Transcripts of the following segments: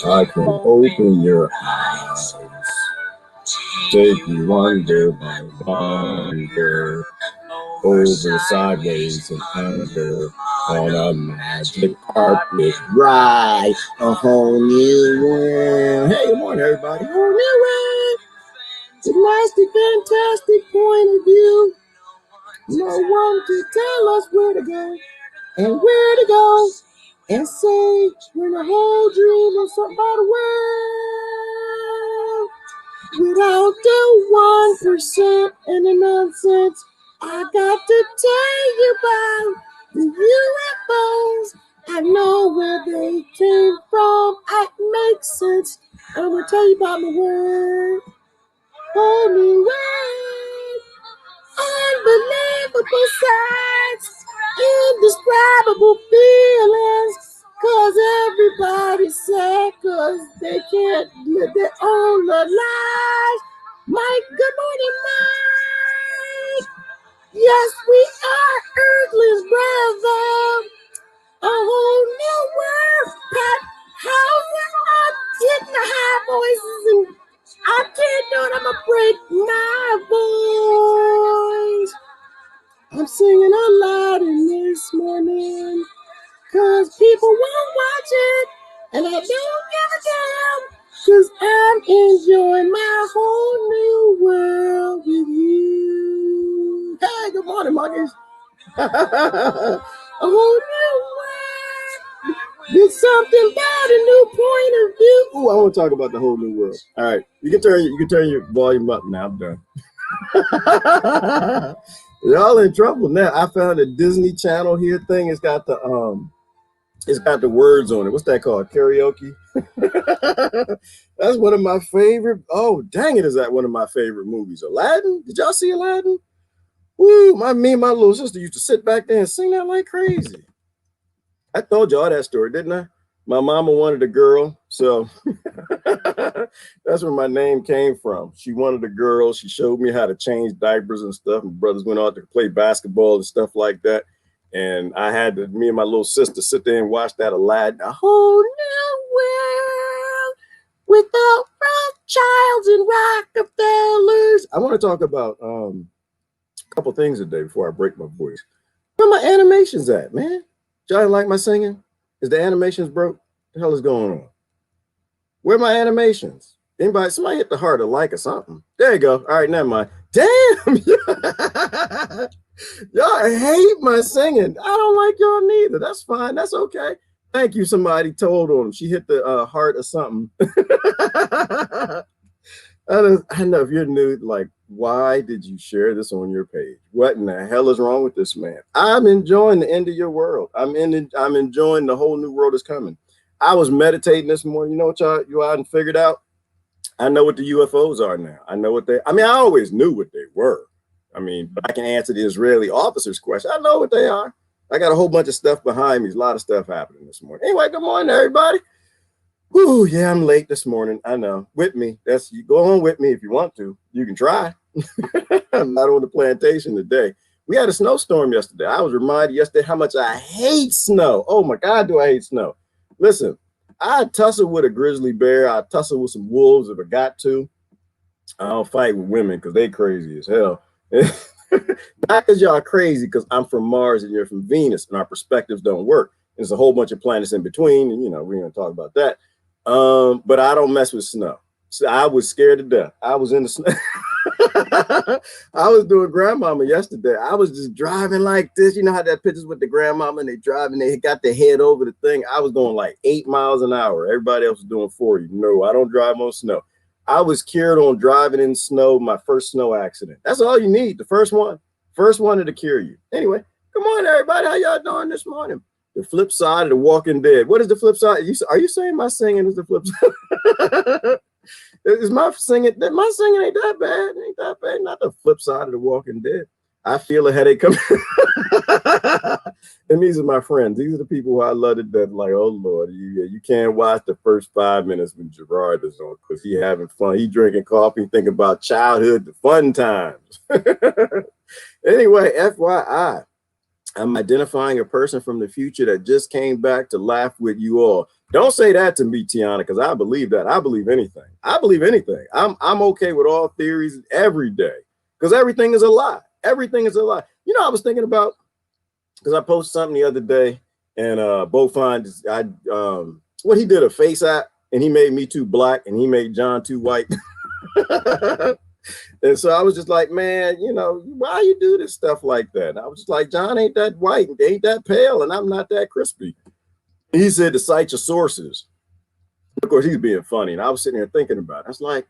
I can open your eyes, take you wonder by wonder, over, sideways, and under, on a magic carpet ride, a whole new world. Hey, good morning, everybody. Whole new world. Gymnastic, fantastic point of view. No one to tell us where to go and where to go and say we're the whole dream of something about the world. Without the 1% and the nonsense, I got to tell you about the UFOs. I know where they came from. It makes sense. I'm gonna tell you about the world. Whole new world. Unbelievable sights, indescribable feelings, cause everybody's sad, cause they can't live their own lives. Mike, good morning, Mike. Yes, we are Earthlings, brother. A whole new world, Pat. How's I'm getting the high voices and I can't do it. I'm gonna break my voice. I'm singing aloud in this morning, cause people won't watch it, and I don't give a damn, cause I'm enjoying my whole new world with you. Hey, good morning, monkeys. A whole new world. There's something about a new point of view. Ooh, I want to talk about the whole new world. All right, you can turn your volume up now. I'm done. Y'all in trouble now. I found a Disney Channel here thing. It's got the words on it. What's that called? Karaoke. That's one of my favorite. Oh, dang it! Is that one of my favorite movies? Aladdin? Did y'all see Aladdin? Woo! Me and my little sister used to sit back there and sing that like crazy. I told y'all that story, didn't I? My mama wanted a girl, so that's where my name came from. She wanted a girl. She showed me how to change diapers and stuff. My brothers went out to play basketball and stuff like that. And I had me and my little sister sit there and watch that Aladdin. A whole new world without Rothschilds and Rockefellers. I want to talk about a couple things today before I break my voice. Where my animations at, man? Y'all like my singing? Is the animations broke? What the hell is going on? Where are my animations? Somebody hit the heart or like or something. There you go. All right, never mind. Damn! Y'all hate my singing. I don't like y'all neither. That's fine. That's okay. Thank you. Somebody told on him. She hit the heart or something. I know if you're new, like, why did you share this on your page? What in the hell is wrong with this man? I'm enjoying the end of your world. I'm enjoying the whole new world is coming. I was meditating this morning. You know what you hadn't figured out? I know what the UFOs are now. I know what I always knew what they were. But I can answer the Israeli officer's question. I know what they are. I got a whole bunch of stuff behind me. There's a lot of stuff happening this morning. Anyway, good morning, everybody. Whew, yeah, I'm late this morning. I know. With me. You go on with me if you want to. You can try. I'm not on the plantation today. We had a snowstorm yesterday. I was reminded yesterday how much I hate snow. Oh my God, do I hate snow. Listen, I tussle with a grizzly bear. I tussle with some wolves if I got to. I don't fight with women because they crazy as hell. Not because y'all crazy, because I'm from Mars and you're from Venus and our perspectives don't work. There's a whole bunch of planets in between, and we're gonna talk about that. But I don't mess with snow. So I was scared to death. I was in the snow. I was doing grandmama yesterday. I was just driving like this. You know how that pictures with the grandmama and they drive and they got their head over the thing. I was going like 8 miles an hour. Everybody else was doing 40. No, I don't drive on snow. I was cured on driving in snow, my first snow accident. That's all you need. The first one to cure you. Anyway, good morning, everybody. How y'all doing this morning? The flip side of The Walking Dead. What is the flip side? Are you saying my singing is the flip side? Is my singing ain't that bad? Ain't that bad? Not the flip side of The Walking Dead. I feel a headache coming. And these are my friends. These are the people who I love to death. Like, oh Lord, you can't watch the first 5 minutes when Gerard is on because he having fun. He drinking coffee, thinking about childhood, the fun times. Anyway, FYI. I'm identifying a person from the future that just came back to laugh with you all. Don't say that to me, Tiana, because I believe that. I believe anything. I believe anything. I'm okay with all theories every day because everything is a lie. Everything is a lie. You know, I was thinking about, because I posted something the other day, and Bofon, what he did, a face app, and he made me too black, and he made John too white. And so I was just like, man, you know, why you do this stuff like that? And I was just like, John ain't that white, ain't that pale, and I'm not that crispy. He said to cite your sources. Of course, he's being funny, and I was sitting there thinking about it. I was like,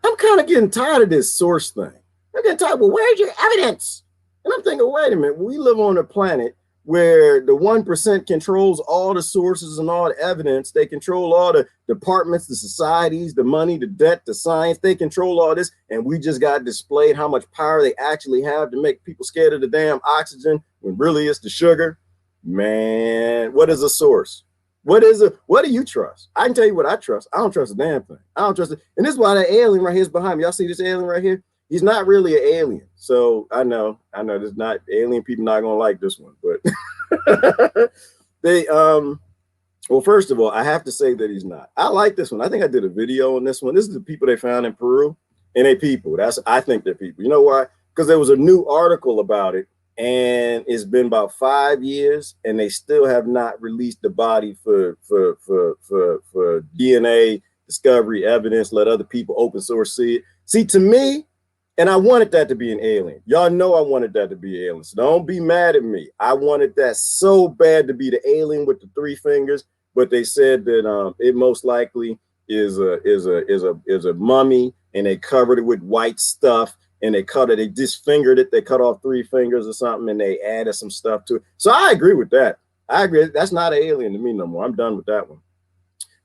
I'm kind of getting tired of this source thing. I'm getting tired. Well, where's your evidence? And I'm thinking, wait a minute, we live on a planet where the 1% controls all the sources and all the evidence. They control all the departments, the societies, the money, the debt, the science. They control all this. And we just got displayed how much power they actually have to make people scared of the damn oxygen when really it's the sugar. Man, what is a source? What do you trust? I can tell you what I trust. I don't trust a damn thing. I don't trust it. And this is why that alien right here is behind me. Y'all see this alien right here? He's not really an alien. So I know there's not alien people not gonna like this one, but they well, first of all, I have to say that he's not. I like this one. I think I did a video on this one. This is the people they found in Peru, and they people. I think they're people. You know why? Because there was a new article about it, and it's been about 5 years, and they still have not released the body for DNA discovery evidence. Let other people open source see it. See, to me. And I wanted that to be an alien. Y'all know I wanted that to be an alien. So don't be mad at me. I wanted that so bad to be the alien with the 3 fingers, but they said that it most likely is a mummy, and they covered it with white stuff, and they disfingered it. They cut off 3 fingers or something, and they added some stuff to it. So I agree with that. I agree. That's not an alien to me no more. I'm done with that one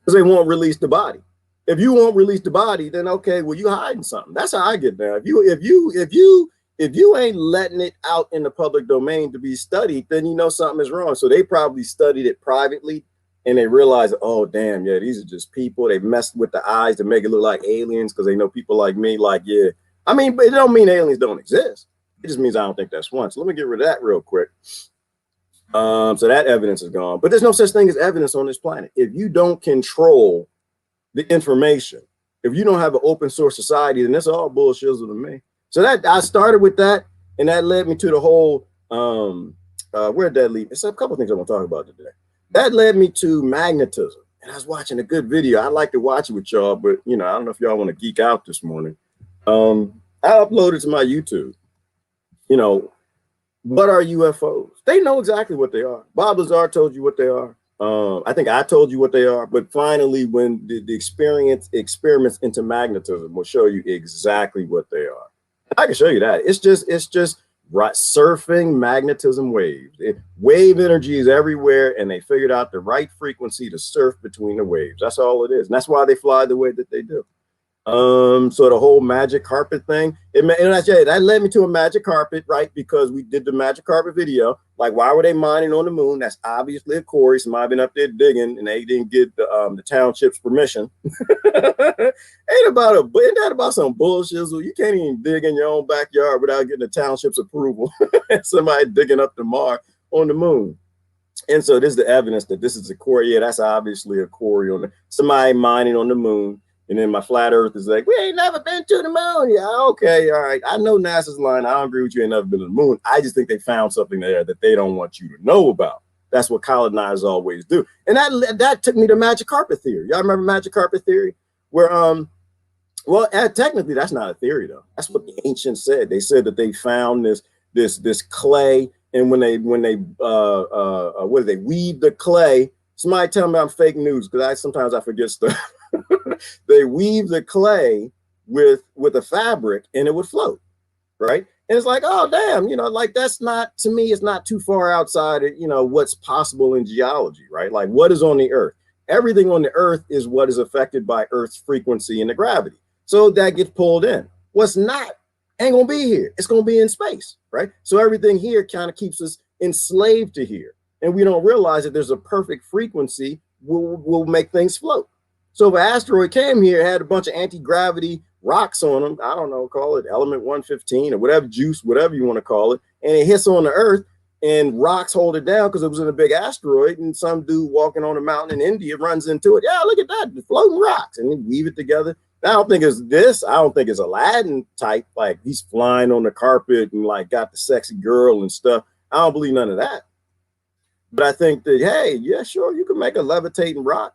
because they won't release the body. If you won't release the body, then okay, well, you hiding something. That's how I get down. If you ain't letting it out in the public domain to be studied, then you know something is wrong. So they probably studied it privately, and they realized, oh damn, yeah, these are just people. They messed with the eyes to make it look like aliens because they know people like me. Like, yeah, I mean, but it don't mean aliens don't exist. It just means I don't think that's one. So let me get rid of that real quick. So that evidence is gone. But there's no such thing as evidence on this planet. If you don't control the information, if you don't have an open source society, then that's all bullshit to me. So that I started with that, and that led me to the whole where'd that lead? It's a couple of things I want to talk about today. That led me to magnetism. And I was watching a good video. I like to watch it with y'all, but you know, I don't know if y'all want to geek out this morning. I uploaded to my YouTube. You know, what are UFOs? They know exactly what they are. Bob Lazar told you what they are. I think I told you what they are, but finally, when the experiments into magnetism will show you exactly what they are. I can show you that. It's just right, surfing magnetism waves. Wave energy is everywhere, and they figured out the right frequency to surf between the waves. That's all it is, and that's why they fly the way that they do. So the whole magic carpet thing, that led me to a magic carpet, right? Because we did the magic carpet video. Like, why were they mining on the moon? That's obviously a quarry. Somebody been up there digging, and they didn't get the township's permission. Ain't that about some bullshit? You can't even dig in your own backyard without getting the township's approval. Somebody digging up the Mars on the moon. And so this is the evidence that this is a quarry. Yeah, that's obviously a quarry on somebody mining on the moon. And then my flat earth is like, we ain't never been to the moon. Yeah, okay, all right. I know NASA's lying. I don't agree with you. Ain't never been to the moon. I just think they found something there that they don't want you to know about. That's what colonizers always do. And that took me to magic carpet theory. Y'all remember magic carpet theory? Where technically that's not a theory though. That's what the ancients said. They said that they found this clay, and when they weave the clay. Somebody tell me I'm fake news because sometimes I forget stuff. They weave the clay with a fabric, and it would float, right? And it's like, oh damn, you know, like that's not, to me, it's not too far outside of, you know, what's possible in geology, right? Like, what is on the earth? Everything on the earth is what is affected by Earth's frequency and the gravity. So that gets pulled in. What's not ain't gonna be here. It's gonna be in space, right? So everything here kind of keeps us enslaved to here, and we don't realize that there's a perfect frequency will make things float. So if an asteroid came here, had a bunch of anti-gravity rocks on them, I don't know, call it element 115 or whatever juice, whatever you want to call it, and it hits on the earth, and rocks hold it down because it was in a big asteroid, and some dude walking on a mountain in India runs into it. Yeah, look at that, the floating rocks, and they weave it together. I don't think it's this. I don't think it's Aladdin type, like he's flying on the carpet and like got the sexy girl and stuff. I don't believe none of that. But I think that, hey, yeah, sure, you can make a levitating rock.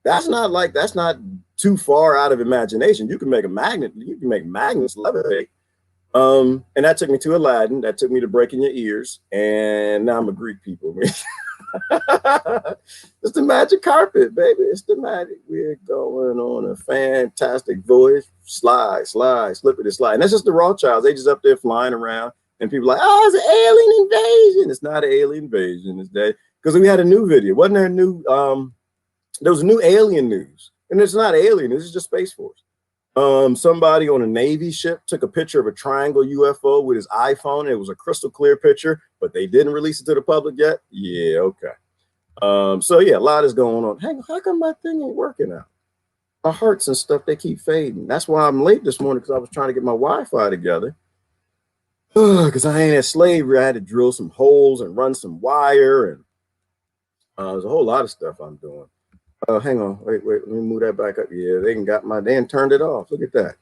That's not too far out of imagination. You can make a magnet, you can make magnets levitate. And that took me to Aladdin, that took me to Breaking Your Ears, and now I'm a Greek people. It's the magic carpet, baby. It's the magic. We're going on a fantastic voyage. Slide, slide, slippity slide. And that's just the Rothschilds. They just up there flying around, and people are like, oh, it's an alien invasion. It's not an alien invasion. It's that because we had a new video. Wasn't there a new there was new alien news? And it's not alien, this is just Space Force. Somebody on a Navy ship took a picture of a triangle UFO with his iPhone. It was a crystal clear picture, but they didn't release it to the public yet. Yeah, okay. So yeah, a lot is going on. Hey, how come my thing ain't working out? My hearts and stuff, they keep fading. That's why I'm late this morning, because I was trying to get my Wi-Fi together. Because I ain't at slavery. I had to drill some holes and run some wire, and there's a whole lot of stuff I'm doing. Hang on, wait, let me move that back up. Yeah, they ain't turned it off. Look at that.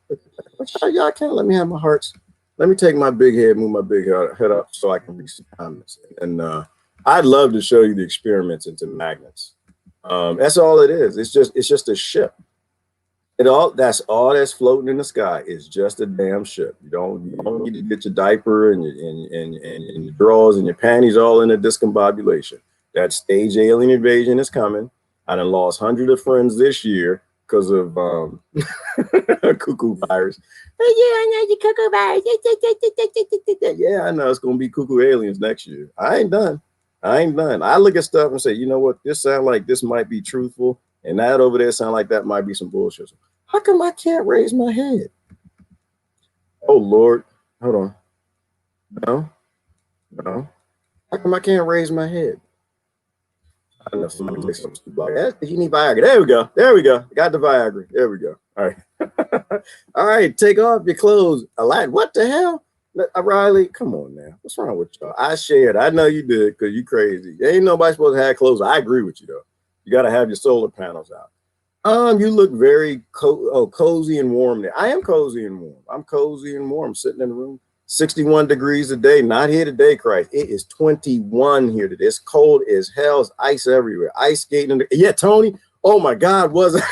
Y'all can't let me have my hearts. Let me take my big head, move my big head up so I can reach the comments. And I'd love to show you the experiments into magnets. That's all it is. It's just a ship. That's all that's floating in the sky is just a damn ship. You don't need to get your diaper and your drawers and your panties all in a discombobulation. That stage alien invasion is coming. I done lost hundreds of friends this year because of cuckoo virus. Yeah, I know the cuckoo virus. Yeah, I know it's gonna be cuckoo aliens next year. I ain't done. I look at stuff and say, you know what, this sound like this might be truthful, and that over there sound like that might be some bullshit. How come I can't raise my head? Oh Lord, hold on. No. How come I can't raise my head? I know somebody takes some stupid. You need Viagra. There we go. Got the Viagra. There we go. All right. All right. Take off your clothes. Aladdin. What the hell? Riley, come on now. What's wrong with y'all? I shared. I know you did because you crazy. Ain't nobody supposed to have clothes. I agree with you though. You got to have your solar panels out. You look very cozy and warm there. I am cozy and warm. I'm cozy and warm sitting in the room. 61 degrees a day, not here today, Christ. It is 21 here today. It's cold as hell. It's ice everywhere. Ice skating. Yeah, Tony. Oh my God, was it?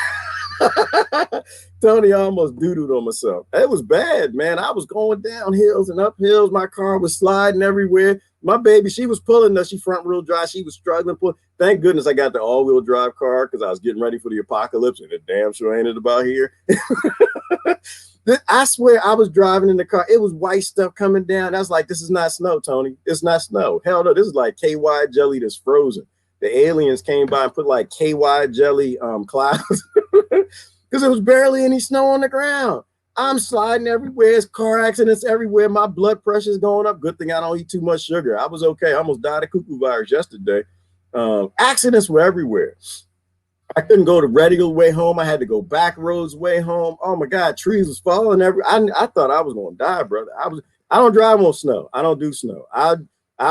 Tony, I almost doo-dooed on myself. It was bad, man. I was going down hills and up hills. My car was sliding everywhere. My baby, she was pulling us. She front wheel drive. She was struggling. Thank goodness I got the all-wheel drive car because I was getting ready for the apocalypse, and it damn sure ain't it about here. I swear I was driving in the car. It was white stuff coming down. I was like, this is not snow, Tony. It's not snow. Hell no, this is like KY jelly that's frozen. The aliens came by and put like KY jelly clouds because there was barely any snow on the ground. I'm sliding everywhere. It's car accidents everywhere. My blood pressure is going up. Good thing I don't eat too much sugar. I was okay. I almost died of cuckoo virus yesterday. Accidents were everywhere. I couldn't go the regular way home. I had to go back roads way home. Oh my God, trees was falling I thought I was gonna die, brother. I don't drive on snow. I don't do snow. I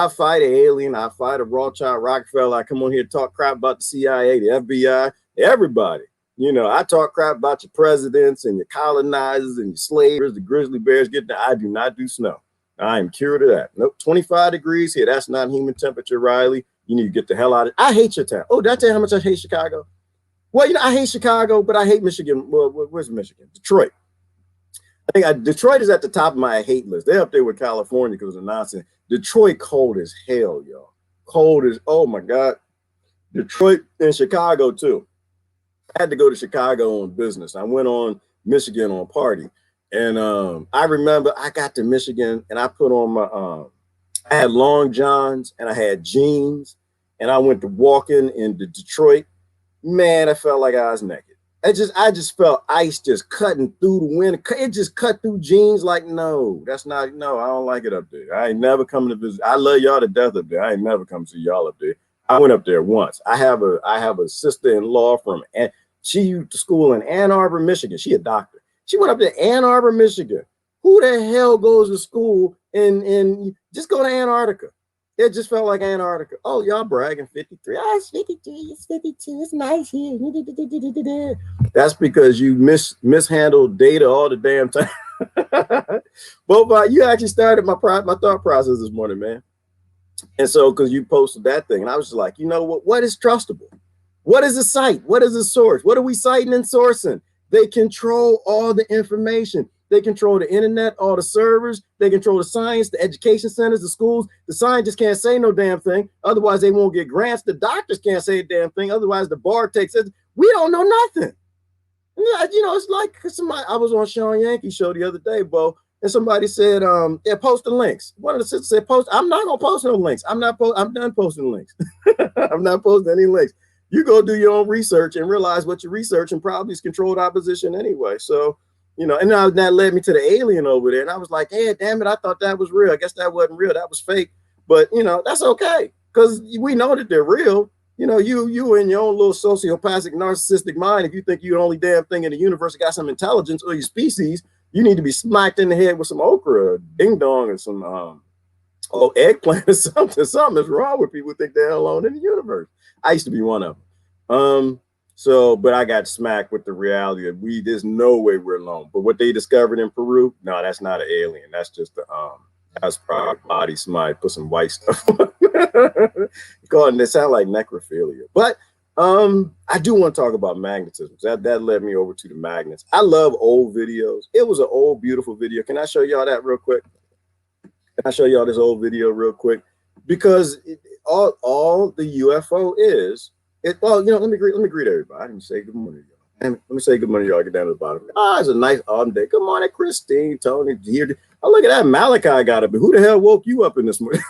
fight an alien. I fight a Rothschild Rockefeller. I come on here to talk crap about the CIA, the FBI, everybody. You know, I talk crap about your presidents and your colonizers and your slavers, the grizzly bears get there. I do not do snow. I am cured of that. Nope, 25 degrees here. That's not human temperature, Riley. You need to get the hell out of it. I hate your town. Oh, did I tell you how much I hate Chicago? Well, you know, I hate Chicago, but I hate Michigan. Well, where's Michigan? Detroit. I think Detroit is at the top of my hate list. They're up there with California because of nonsense. Detroit cold as hell, y'all. Cold as, oh my God. Detroit and Chicago too. I had to go to Chicago on business. I went on Michigan on party. And I remember I got to Michigan and I put on my, I had long johns and I had jeans and I went to walking into Detroit. Man, I felt like I was naked. I just felt ice just cutting through the wind. It just cut through jeans like, no, that's not, no, I don't like it up there. I ain't never coming to visit. I love y'all to death up there. I ain't never come to see y'all up there. I went up there once. I have a sister-in-law from, and she went to school in Ann Arbor, Michigan. She a doctor. She went up to Ann Arbor, Michigan. Who the hell goes to school and just go to Antarctica? It just felt like Antarctica. Oh, y'all bragging 53. Ah, it's 53. It's 52. It's nice here. That's because you mishandled data all the damn time. But you actually started my thought process this morning, man. And so, because you posted that thing, and I was just like, you know what? What is trustable? What is a site? What is a source? What are we citing and sourcing? They control all the information. They control the internet, all the servers. They control the science, the education centers, the schools. The scientists can't say no damn thing. Otherwise, they won't get grants. The doctors can't say a damn thing. Otherwise, the bar takes it. We don't know nothing. You know, it's like somebody, I was on Sean Yankee's show the other day, Bo, and somebody said, yeah, post the links. One of the sisters said, post. I'm not gonna post no links. I'm done posting links. I'm not posting any links. You go do your own research and realize what you're researching probably is controlled opposition anyway. So, you know, and now that led me to the alien over there. And I was like, hey, damn it, I thought that was real. I guess that wasn't real. That was fake. But, you know, that's okay, because we know that they're real. You know, you in your own little sociopathic, narcissistic mind, if you think you're the only damn thing in the universe that got some intelligence or your species, you need to be smacked in the head with some okra, or ding dong, or some eggplant or something. Something is wrong with people who think they're alone in the universe. I used to be one of them. But I got smacked with the reality of there's no way we're alone. But what they discovered in Peru, no, that's not an alien. That's just that's probably body somebody put some white stuff on. It sound like necrophilia. But I do want to talk about magnetism. That led me over to the magnets. I love old videos. It was an old, beautiful video. Can I show y'all that real quick? Can I show y'all this old video real quick? Because all the UFO is, well, you know, let me greet everybody. I didn't say good morning, y'all. Let me say good morning, y'all. Get down to the bottom. It's a nice autumn day. Good morning, Christine, Tony, here. Oh, look at that. Malachi got up. Who the hell woke you up in this morning?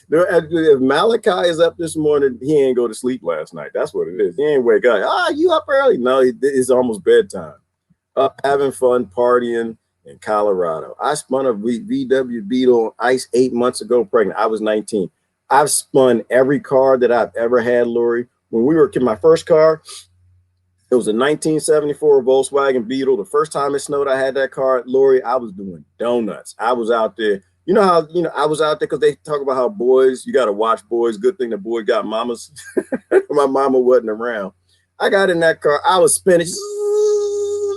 If Malachi is up this morning, he ain't go to sleep last night. That's what it is. He ain't wake up. You up early? No, it's almost bedtime. Up having fun, partying in Colorado. I spun a VW Beetle on ice 8 months ago, pregnant. I was 19. I've spun every car that I've ever had, Lori. When we were in my first car, it was a 1974 Volkswagen Beetle. The first time it snowed, I had that car, Lori. I was doing donuts. I was out there. You know how, I was out there because they talk about how boys, you got to watch boys. Good thing the boy got mamas. My mama wasn't around. I got in that car. I was spinning,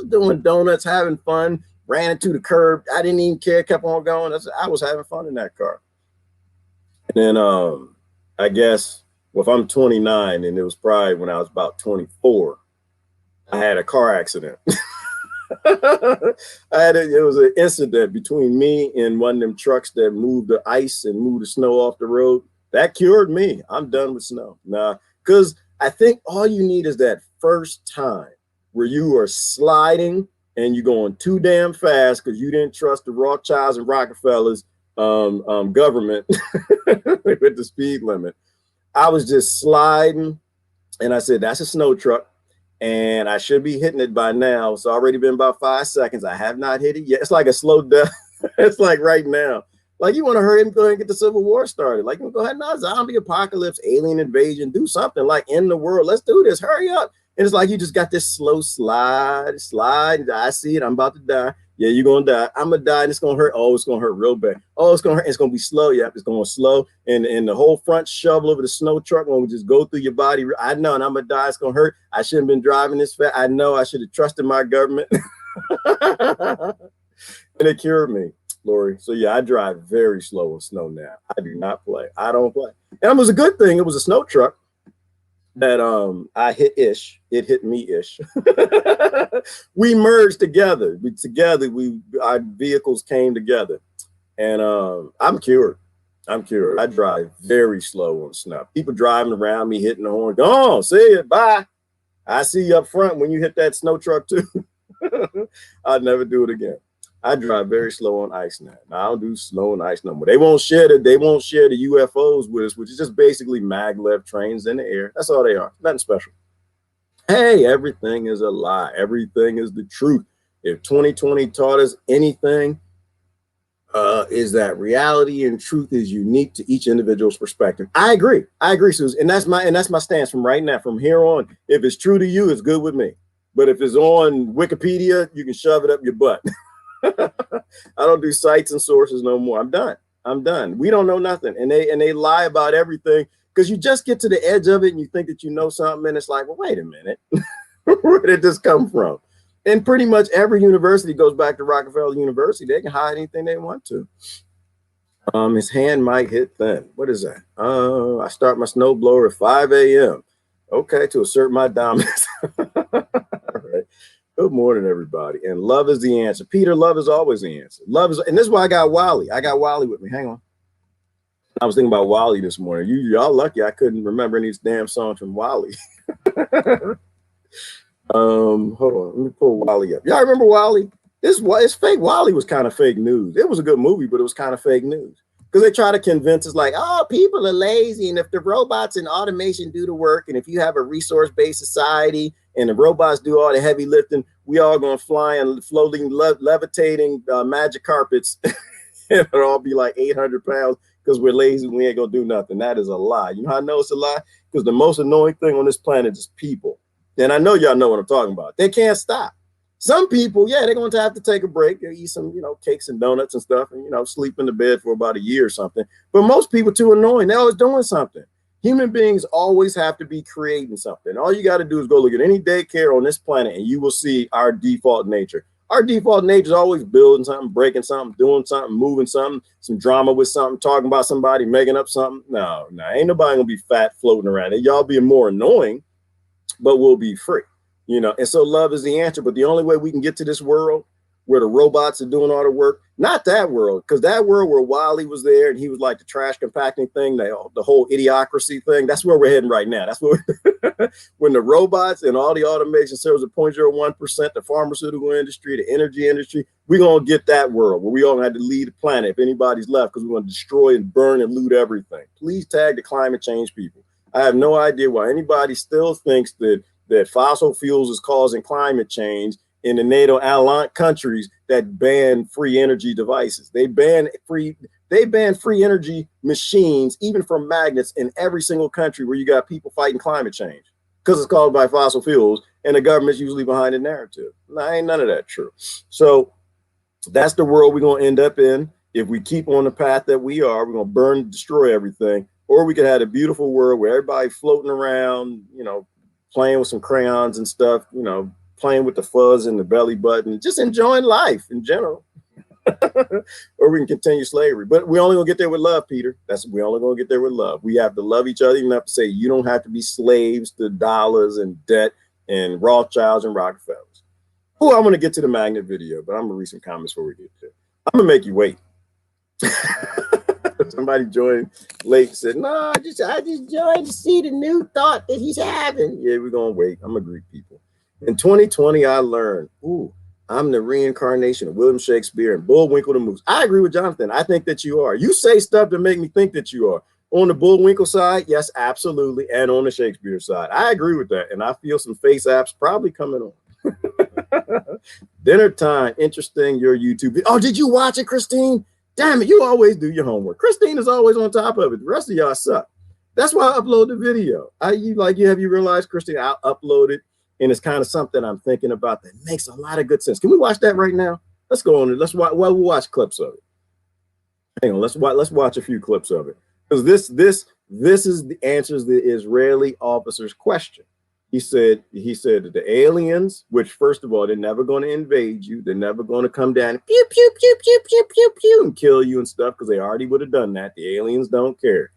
doing donuts, having fun, ran into the curb. I didn't even care, kept on going. I was having fun in that car. And then I guess, well, if I'm 29, and it was probably when I was about 24, I had a car accident. It was an incident between me and one of them trucks that moved the ice and moved the snow off the road. That cured me. I'm done with snow. Nah, because I think all you need is that first time where you are sliding and you're going too damn fast because you didn't trust the Rothschilds and Rockefellers government with the speed limit. I was just sliding and I said, that's a snow truck. And I should be hitting it by now. It's already been about 5 seconds. I have not hit it yet. It's like a slow death. It's like right now. Like you want to hurry and go ahead and get the Civil War started. Like go ahead, now zombie apocalypse, alien invasion, do something like end the world. Let's do this. Hurry up. And it's like you just got this slow slide. I see it. I'm about to die. Yeah, you're gonna die. I'm gonna die, and it's gonna hurt. Oh, it's gonna hurt real bad. Oh, it's gonna hurt. It's gonna be slow. Yep, it's gonna slow. And the whole front shovel over the snow truck will just go through your body. I know, and I'm gonna die. It's gonna hurt. I shouldn't have been driving this fast. I know I should have trusted my government. And it cured me, Lori. So yeah, I drive very slow in snow now. I do not play. I don't play. And it was a good thing. It was a snow truck that I hit ish. It hit me ish. We merged together. Our vehicles came together. And I'm cured. I drive very slow on snow. People driving around me hitting the horn. Go on, see it. Bye. I see you up front when you hit that snow truck too. I'd never do it again. I drive very slow on ice now. I don't do snow and ice no more. They won't share the UFOs with us, which is just basically maglev trains in the air. That's all they are. Nothing special. Hey, everything is a lie. Everything is the truth. If 2020 taught us anything, is that reality and truth is unique to each individual's perspective. I agree, Susan. And that's my stance from right now. From here on, if it's true to you, it's good with me. But if it's on Wikipedia, you can shove it up your butt. I don't do sites and sources no more. I'm done. I'm done. We don't know nothing. And they lie about everything because you just get to the edge of it and you think that you know something. And it's like, well, wait a minute. Where did this come from? And pretty much every university goes back to Rockefeller University. They can hide anything they want to. His hand might hit thin. What is that? I start my snowblower at 5 a.m. Okay, to assert my dominance. All right. Good morning, everybody. And love is the answer. Peter, love is always the answer. Love is, and this is why I got Wally. I got Wally with me. Hang on. I was thinking about Wally this morning. Y'all lucky I couldn't remember any of these damn songs from Wally. Hold on. Let me pull Wally up. Y'all remember Wally? It's fake. Wally was kind of fake news. It was a good movie, but it was kind of fake news. Because they try to convince us like, oh, people are lazy. And if the robots and automation do the work, and if you have a resource-based society and the robots do all the heavy lifting, we all going to fly and floating, levitating magic carpets. It'll all be like 800 pounds because we're lazy. We ain't going to do nothing. That is a lie. You know how I know it's a lie? Because the most annoying thing on this planet is people. And I know y'all know what I'm talking about. They can't stop. Some people, yeah, they're going to have to take a break or eat some, cakes and donuts and stuff and, sleep in the bed for about a year or something. But most people too annoying. They're always doing something. Human beings always have to be creating something. All you got to do is go look at any daycare on this planet and you will see our default nature. Our default nature is always building something, breaking something, doing something, moving something, some drama with something, talking about somebody, making up something. No, ain't nobody going to be fat floating around. Y'all being more annoying, but we'll be free. And so love is the answer. But the only way we can get to this world where the robots are doing all the work, not that world, because that world where Wally was there and he was like the trash compacting thing, the whole idiocracy thing, that's where we're heading right now. That's where when the robots and all the automation serves at 0.01%, the pharmaceutical industry, the energy industry, we're going to get that world where we all have to leave the planet if anybody's left because we're going to destroy and burn and loot everything. Please tag the climate change people. I have no idea why anybody still thinks that fossil fuels is causing climate change in the NATO allied countries that ban free energy devices. They ban free energy machines, even from magnets, in every single country where you got people fighting climate change because it's caused by fossil fuels, and the government's usually behind the narrative. No, ain't none of that true. So that's the world we're going to end up in if we keep on the path that we are. We're going to burn and destroy everything, or we could have a beautiful world where everybody floating around, playing with some crayons and stuff, playing with the fuzz in the belly button, just enjoying life in general. Or we can continue slavery. But we only going to get there with love, Peter. We only going to get there with love. We have to love each other enough to say you don't have to be slaves to dollars and debt and Rothschilds and Rockefellers. Oh, I'm going to get to the magnet video, but I'm going to read some comments before we get there. I'm going to make you wait. Somebody joined late and said, no, I just joined to see the new thought that he's having. Yeah, we're going to wait. I'm a Greek people. In 2020, I learned, I'm the reincarnation of William Shakespeare and Bullwinkle the Moose. I agree with Jonathan. I think that you are. You say stuff to make me think that you are. On the Bullwinkle side, yes, absolutely. And on the Shakespeare side, I agree with that. And I feel some face apps probably coming on. Dinner time. Interesting. Your YouTube. Oh, did you watch it, Christine? Damn it, you always do your homework. Christine is always on top of it. The rest of y'all suck. That's why I upload the video. Have you realized, Christine, I'll upload it, and it's kind of something I'm thinking about that makes a lot of good sense. Can we watch that right now? Let's go on it. Let's watch. Well, we'll watch clips of it. Hang on, let's watch a few clips of it. Because this is the answers the Israeli officer's question. He said that the aliens, which first of all, they're never going to invade you. They're never going to come down and pew, pew, pew, pew, pew, pew, pew, and kill you and stuff because they already would have done that. The aliens don't care.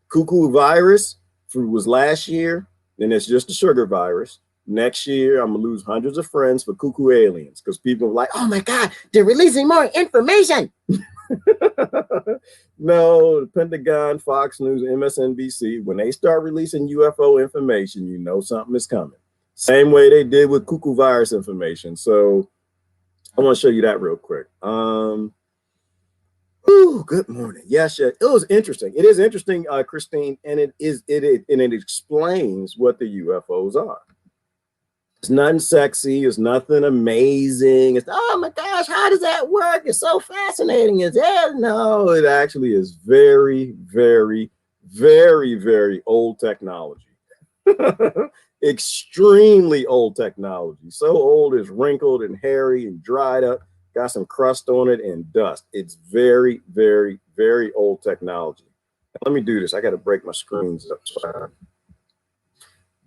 Cuckoo virus was last year. Then it's just a sugar virus. Next year, I'm going to lose hundreds of friends for cuckoo aliens because people are like, oh my God, they're releasing more information. No, the Pentagon, Fox News, MSNBC, when they start releasing UFO information, you know something is coming. Same way they did with cuckoo virus information. So I want to show you that real quick. Good morning. Yes, it was interesting. It is interesting, Christine, and it explains what the UFOs are. It's nothing sexy. It's nothing amazing. It's, oh my gosh, how does that work? It's so fascinating. No, it actually is very, very, very, very old technology. Extremely old technology. So old it's wrinkled and hairy and dried up. got some crust on it and dust. It's very, very, very old technology. Let me do this. I got to break my screens up so I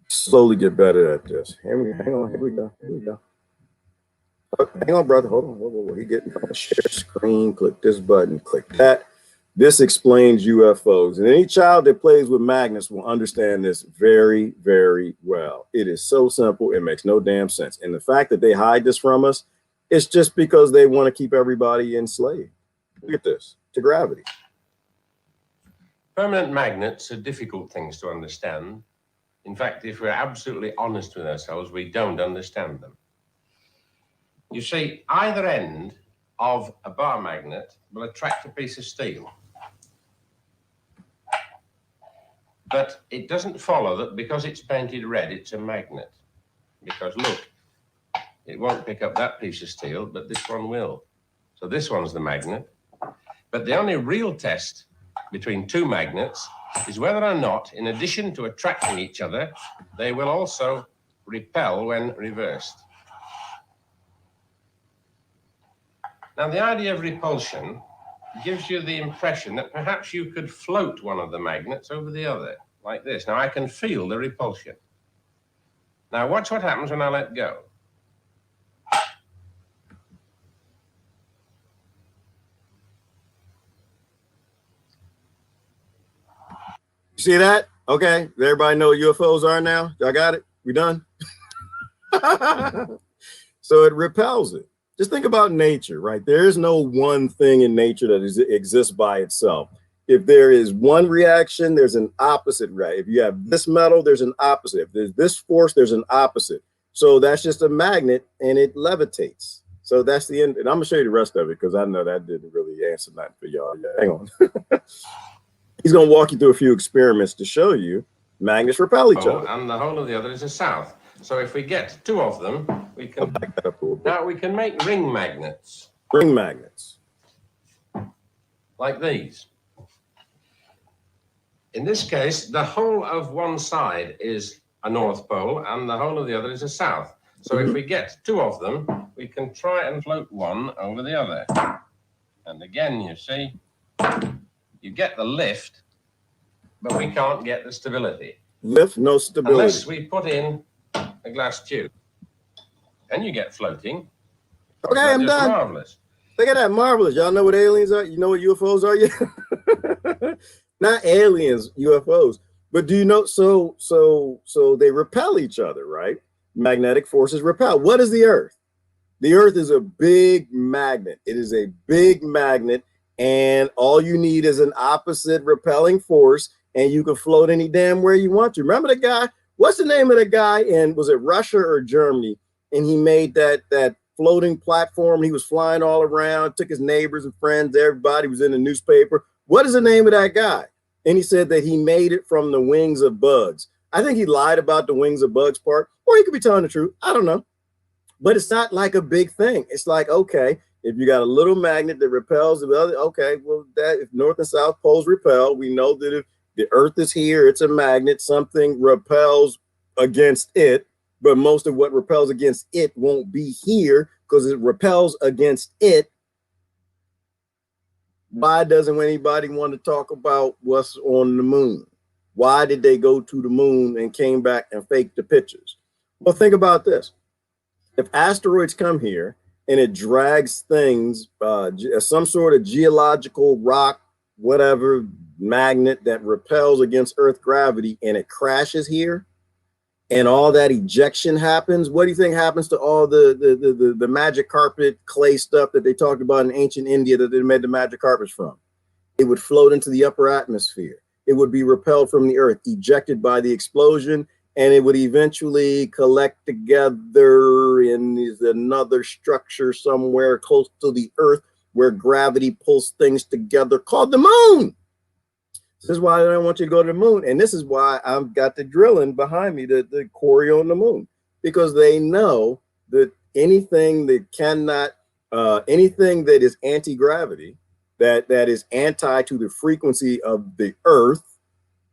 slowly get better at this. Hang on. Here we go. Hang on, brother. Hold on. Whoa. He getting share screen. Click this button. Click that. This explains UFOs. And any child that plays with magnets will understand this very, very well. It is so simple. It makes no damn sense. And the fact that they hide this from us, it's just because they want to keep everybody enslaved. Look at this. To gravity. Permanent magnets are difficult things to understand. In fact, if we're absolutely honest with ourselves, we don't understand them. You see, either end of a bar magnet will attract a piece of steel. But it doesn't follow that because it's painted red, it's a magnet. Because look, it won't pick up that piece of steel, but this one will. So this one's the magnet. But the only real test between two magnets is whether or not, in addition to attracting each other, they will also repel when reversed. Now, the idea of repulsion gives you the impression that perhaps you could float one of the magnets over the other, like this. Now, I can feel the repulsion. Now, watch what happens when I let go. You see that? Okay. Does everybody know what UFOs are now? Y'all got it? We done? So it repels it. Just think about nature, right? There is no one thing in nature that exists by itself. If there is one reaction, there's an opposite, right? If you have this metal, there's an opposite. If there's this force, there's an opposite. So that's just a magnet and it levitates. So that's the end. And I'm gonna show you the rest of it because I know that didn't really answer nothing for y'all. Hang on. He's gonna walk you through a few experiments to show you magnets repel each other. And the whole of the other is a south. So if we get two of them, we can back that up a little bit. Now we can make ring magnets. Ring magnets. Like these. In this case, the whole of one side is a north pole and the whole of the other is a south. So if we get two of them, we can try and float one over the other. And again, you see, you get the lift, but we can't get the stability. Lift, no stability. Unless we put in a glass tube. And you get floating. Okay, I'm done. Marvelous. Look at that, marvelous. Y'all know what aliens are? You know what UFOs are yet? Not aliens, UFOs. But do you know, so they repel each other, right? Magnetic forces repel. What is the Earth? The Earth is a big magnet. It is a big magnet, and all you need is an opposite repelling force, and you can float any damn where you want to. Remember the guy? What's the name of the guy in, was it Russia or Germany? And he made that floating platform. He was flying all around, took his neighbors and friends, everybody was in the newspaper. What is the name of that guy? And he said that he made it from the wings of bugs. I think he lied about the wings of bugs part, or he could be telling the truth. I don't know. But it's not like a big thing. It's like, okay, if you got a little magnet that repels the other, okay, well, that if north and south poles repel, we know that if the Earth is here, it's a magnet, something repels against it, but most of what repels against it won't be here because it repels against it. Why doesn't anybody want to talk about what's on the moon? Why did they go to the moon and came back and faked the pictures? Well, think about this. If asteroids come here and it drags things, some sort of geological rock, whatever, magnet that repels against Earth gravity, and it crashes here, and all that ejection happens, what do you think happens to all the magic carpet clay stuff that they talked about in ancient India that they made the magic carpets from? It would float into the upper atmosphere. It would be repelled from the Earth, ejected by the explosion, and it would eventually collect together in another structure somewhere close to the Earth where gravity pulls things together called the moon. This is why I don't want you to go to the moon. And this is why I've got the drilling behind me, the quarry on the moon, because they know that anything that cannot, anything that is anti-gravity, that is anti to the frequency of the Earth,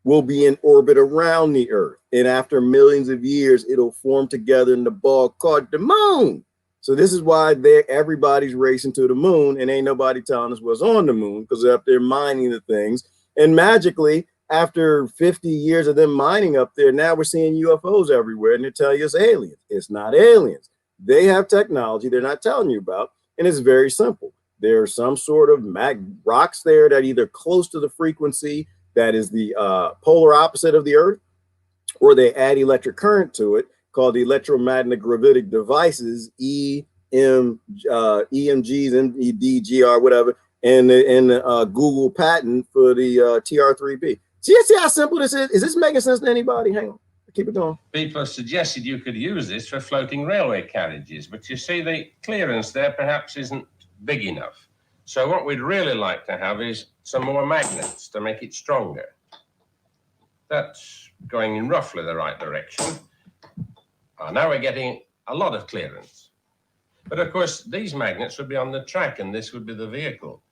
will be in orbit around the Earth. And after millions of years, it'll form together in the ball called the moon. So this is why everybody's racing to the moon, and ain't nobody telling us what's on the moon because they're up there mining the things. And magically, after 50 years of them mining up there, now we're seeing UFOs everywhere, and they tell you it's aliens. It's not aliens. They have technology they're not telling you about, and it's very simple. There are some sort of rocks there that either close to the frequency that is the polar opposite of the Earth, or they add electric current to it called the electromagnetic gravitic devices, EMGs, MEDGR, whatever, and the Google patent for the TR3B. See how simple this is? Is this making sense to anybody? Hang on. Keep it going. People have suggested you could use this for floating railway carriages, but you see the clearance there perhaps isn't big enough. So what we'd really like to have is some more magnets to make it stronger. That's going in roughly the right direction. Now we're getting a lot of clearance. But of course, these magnets would be on the track and this would be the vehicle.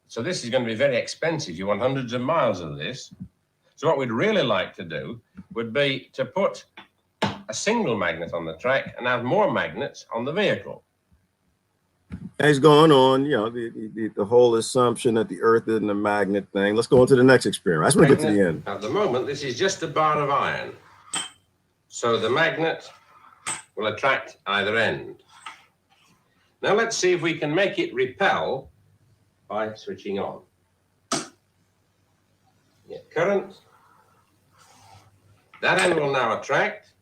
So this is going to be very expensive. You want hundreds of miles of this. So what we'd really like to do would be to put a single magnet on the track and have more magnets on the vehicle. It's going on, you know, the whole assumption that the Earth isn't a magnet thing. Let's go on to the next experiment. I just want to get to the end. At the moment, this is just a bar of iron. So the magnet will attract either end. Now let's see if we can make it repel by switching on. Get current. That end will now attract,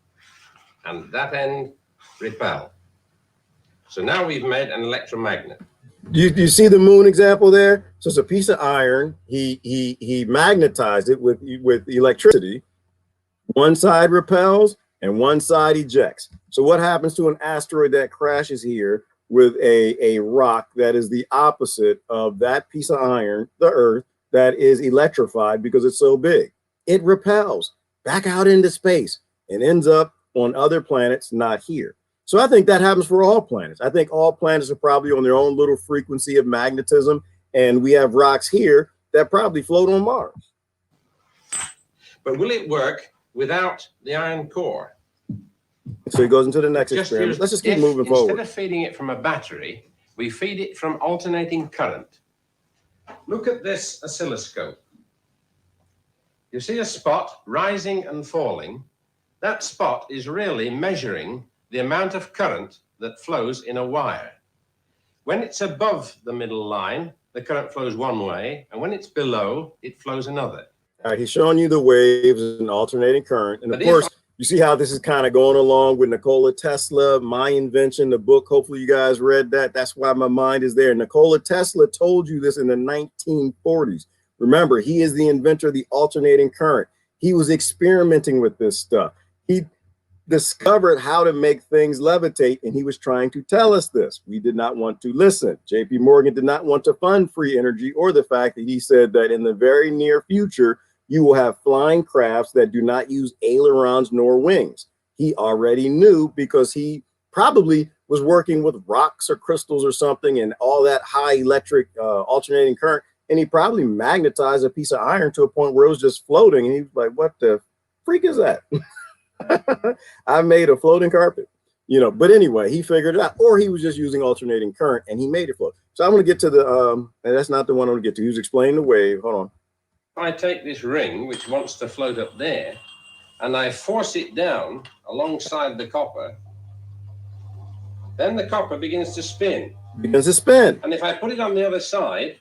and that end repel. So now we've made an electromagnet. You see the moon example there? So it's a piece of iron. He magnetized it with electricity. One side repels and one side ejects. So what happens to an asteroid that crashes here with a rock that is the opposite of that piece of iron, the Earth, that is electrified because it's so big? It repels back out into space and ends up on other planets, not here. So I think that happens for all planets. I think all planets are probably on their own little frequency of magnetism, and we have rocks here that probably float on Mars. But will it work without the iron core? So he goes into the next experiment. Let's just keep moving forward. Instead of feeding it from a battery, we feed it from alternating current. Look at this oscilloscope. You see a spot rising and falling. That spot is really measuring the amount of current that flows in a wire. When it's above the middle line, the current flows one way, and when it's below, it flows another. All right, he's showing you the waves and alternating current. And of course, you see how this is kind of going along with Nikola Tesla, My Invention, the book. Hopefully you guys read that. That's why my mind is there. Nikola Tesla told you this in the 1940s. Remember, he is the inventor of the alternating current. He was experimenting with this stuff. He discovered how to make things levitate, and he was trying to tell us this. We did not want to listen. JP Morgan did not want to fund free energy, or the fact that he said that in the very near future, you will have flying crafts that do not use ailerons nor wings. He already knew because he probably was working with rocks or crystals or something and all that high electric alternating current. And he probably magnetized a piece of iron to a point where it was just floating. And he was like, what the freak is that? I made a floating carpet, you know. But anyway, he figured it out, or he was just using alternating current and he made it float. So I'm going to get to the, and that's not the one I want to get to. He was explaining the wave. Hold on. I take this ring, which wants to float up there, and I force it down alongside the copper. Then the copper begins to spin. Begins to spin. And if I put it on the other side,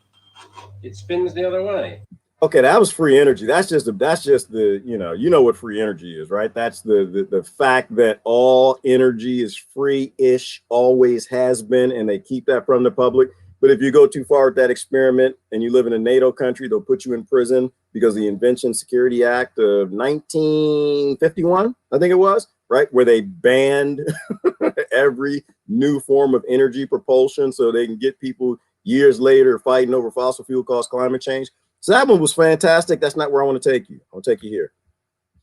it spins the other way. Okay, that was free energy. That's just the you know what free energy is, right? That's the fact that all energy is free-ish, always has been, and they keep that from the public. But if you go too far with that experiment and you live in a NATO country, they'll put you in prison because the Invention Security Act of 1951, I think it was, right, where they banned every new form of energy propulsion so they can get people years later fighting over fossil fuel caused climate change. So that one was fantastic. That's not where I want to take you. I'll take you here.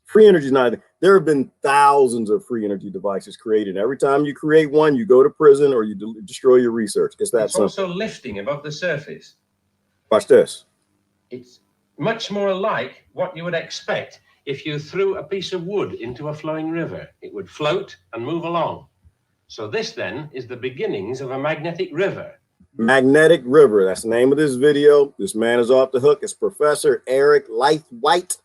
Free energy is not. There have been thousands of free energy devices created. Every time you create one, you go to prison or you destroy your research. It's that simple. It's also lifting above the surface. Watch this. It's much more like what you would expect if you threw a piece of wood into a flowing river. It would float and move along. So this then is the beginnings of a magnetic river. Magnetic river. That's the name of this video. This man is off the hook. It's Professor Eric White.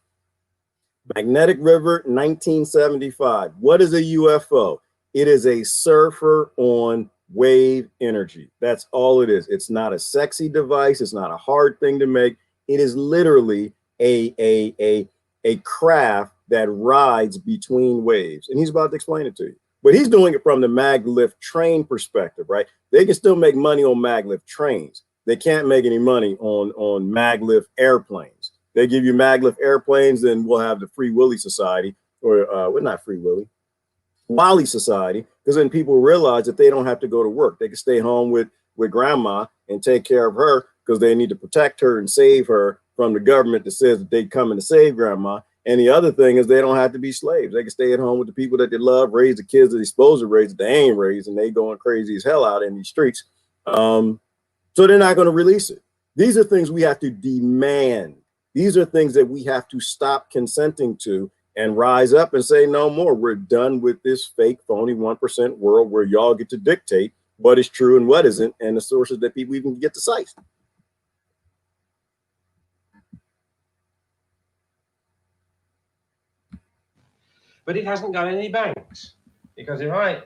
Magnetic river, 1975. What is a UFO? It is a surfer on wave energy. That's all it is. It's not a sexy device. It's not a hard thing to make. It is literally a craft that rides between waves. And he's about to explain it to you. But he's doing it from the maglev train perspective, right? They can still make money on maglev trains. They can't make any money on maglev airplanes. They give you maglev airplanes, then we'll have the Free Willy Society, or well, not Free Willy, Wally Society, because then people realize that they don't have to go to work. They can stay home with grandma and take care of her because they need to protect her and save her from the government that says that they come in to save grandma. And the other thing is they don't have to be slaves. They can stay at home with the people that they love, raise the kids that they're supposed to raise that they ain't raised, and they going crazy as hell out in these streets. So they're not going to release it. These are things we have to demand. These are things that we have to stop consenting to and rise up and say no more. We're done with this fake, phony 1% world where y'all get to dictate what is true and what isn't, and the sources that people even get to cite. But it hasn't got any banks, because if I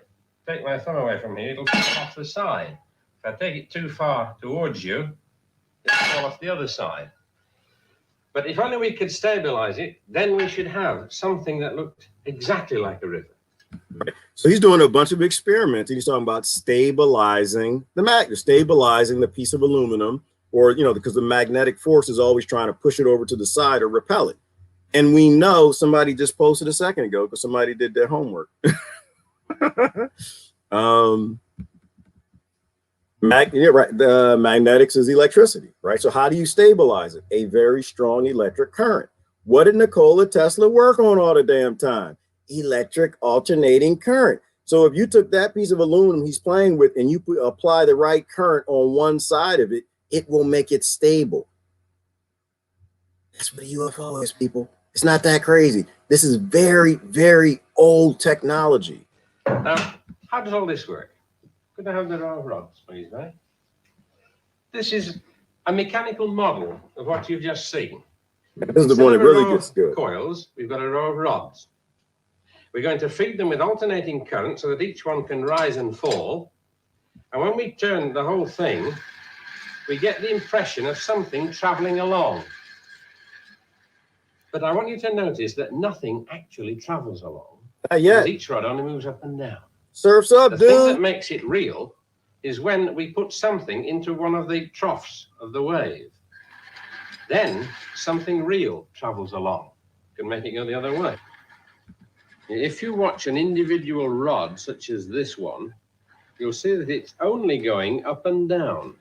take my thumb away from here, it'll fall off the side. If I take it too far towards you, it'll fall off the other side. But if only we could stabilize it, then we should have something that looked exactly like a river. Right. So he's doing a bunch of experiments, and he's talking about stabilizing the magnet, stabilizing the piece of aluminum, or, you know, because the magnetic force is always trying to push it over to the side or repel it. And we know somebody just posted a second ago because somebody did their homework. Yeah, right. The magnetics is electricity, right? So how do you stabilize it? A very strong electric current. What did Nikola Tesla work on all the damn time? Electric alternating current. So if you took that piece of aluminum he's playing with and you apply the right current on one side of it, it will make it stable. That's what a UFO is, people. It's not that crazy. This is very, very old technology. Now, how does all this work? Could I have the row of rods, please, mate? This is a mechanical model of what you've just seen. This is the one that really gets good. Coils, we've got a row of rods. We're going to feed them with alternating current so that each one can rise and fall. And when we turn the whole thing, we get the impression of something traveling along. But I want you to notice that nothing actually travels along. Not yet. Each rod only moves up and down. Surf's up, the dude. The thing that makes it real is when we put something into one of the troughs of the wave. Then something real travels along. You can make it go the other way. If you watch an individual rod, such as this one, you'll see that it's only going up and down.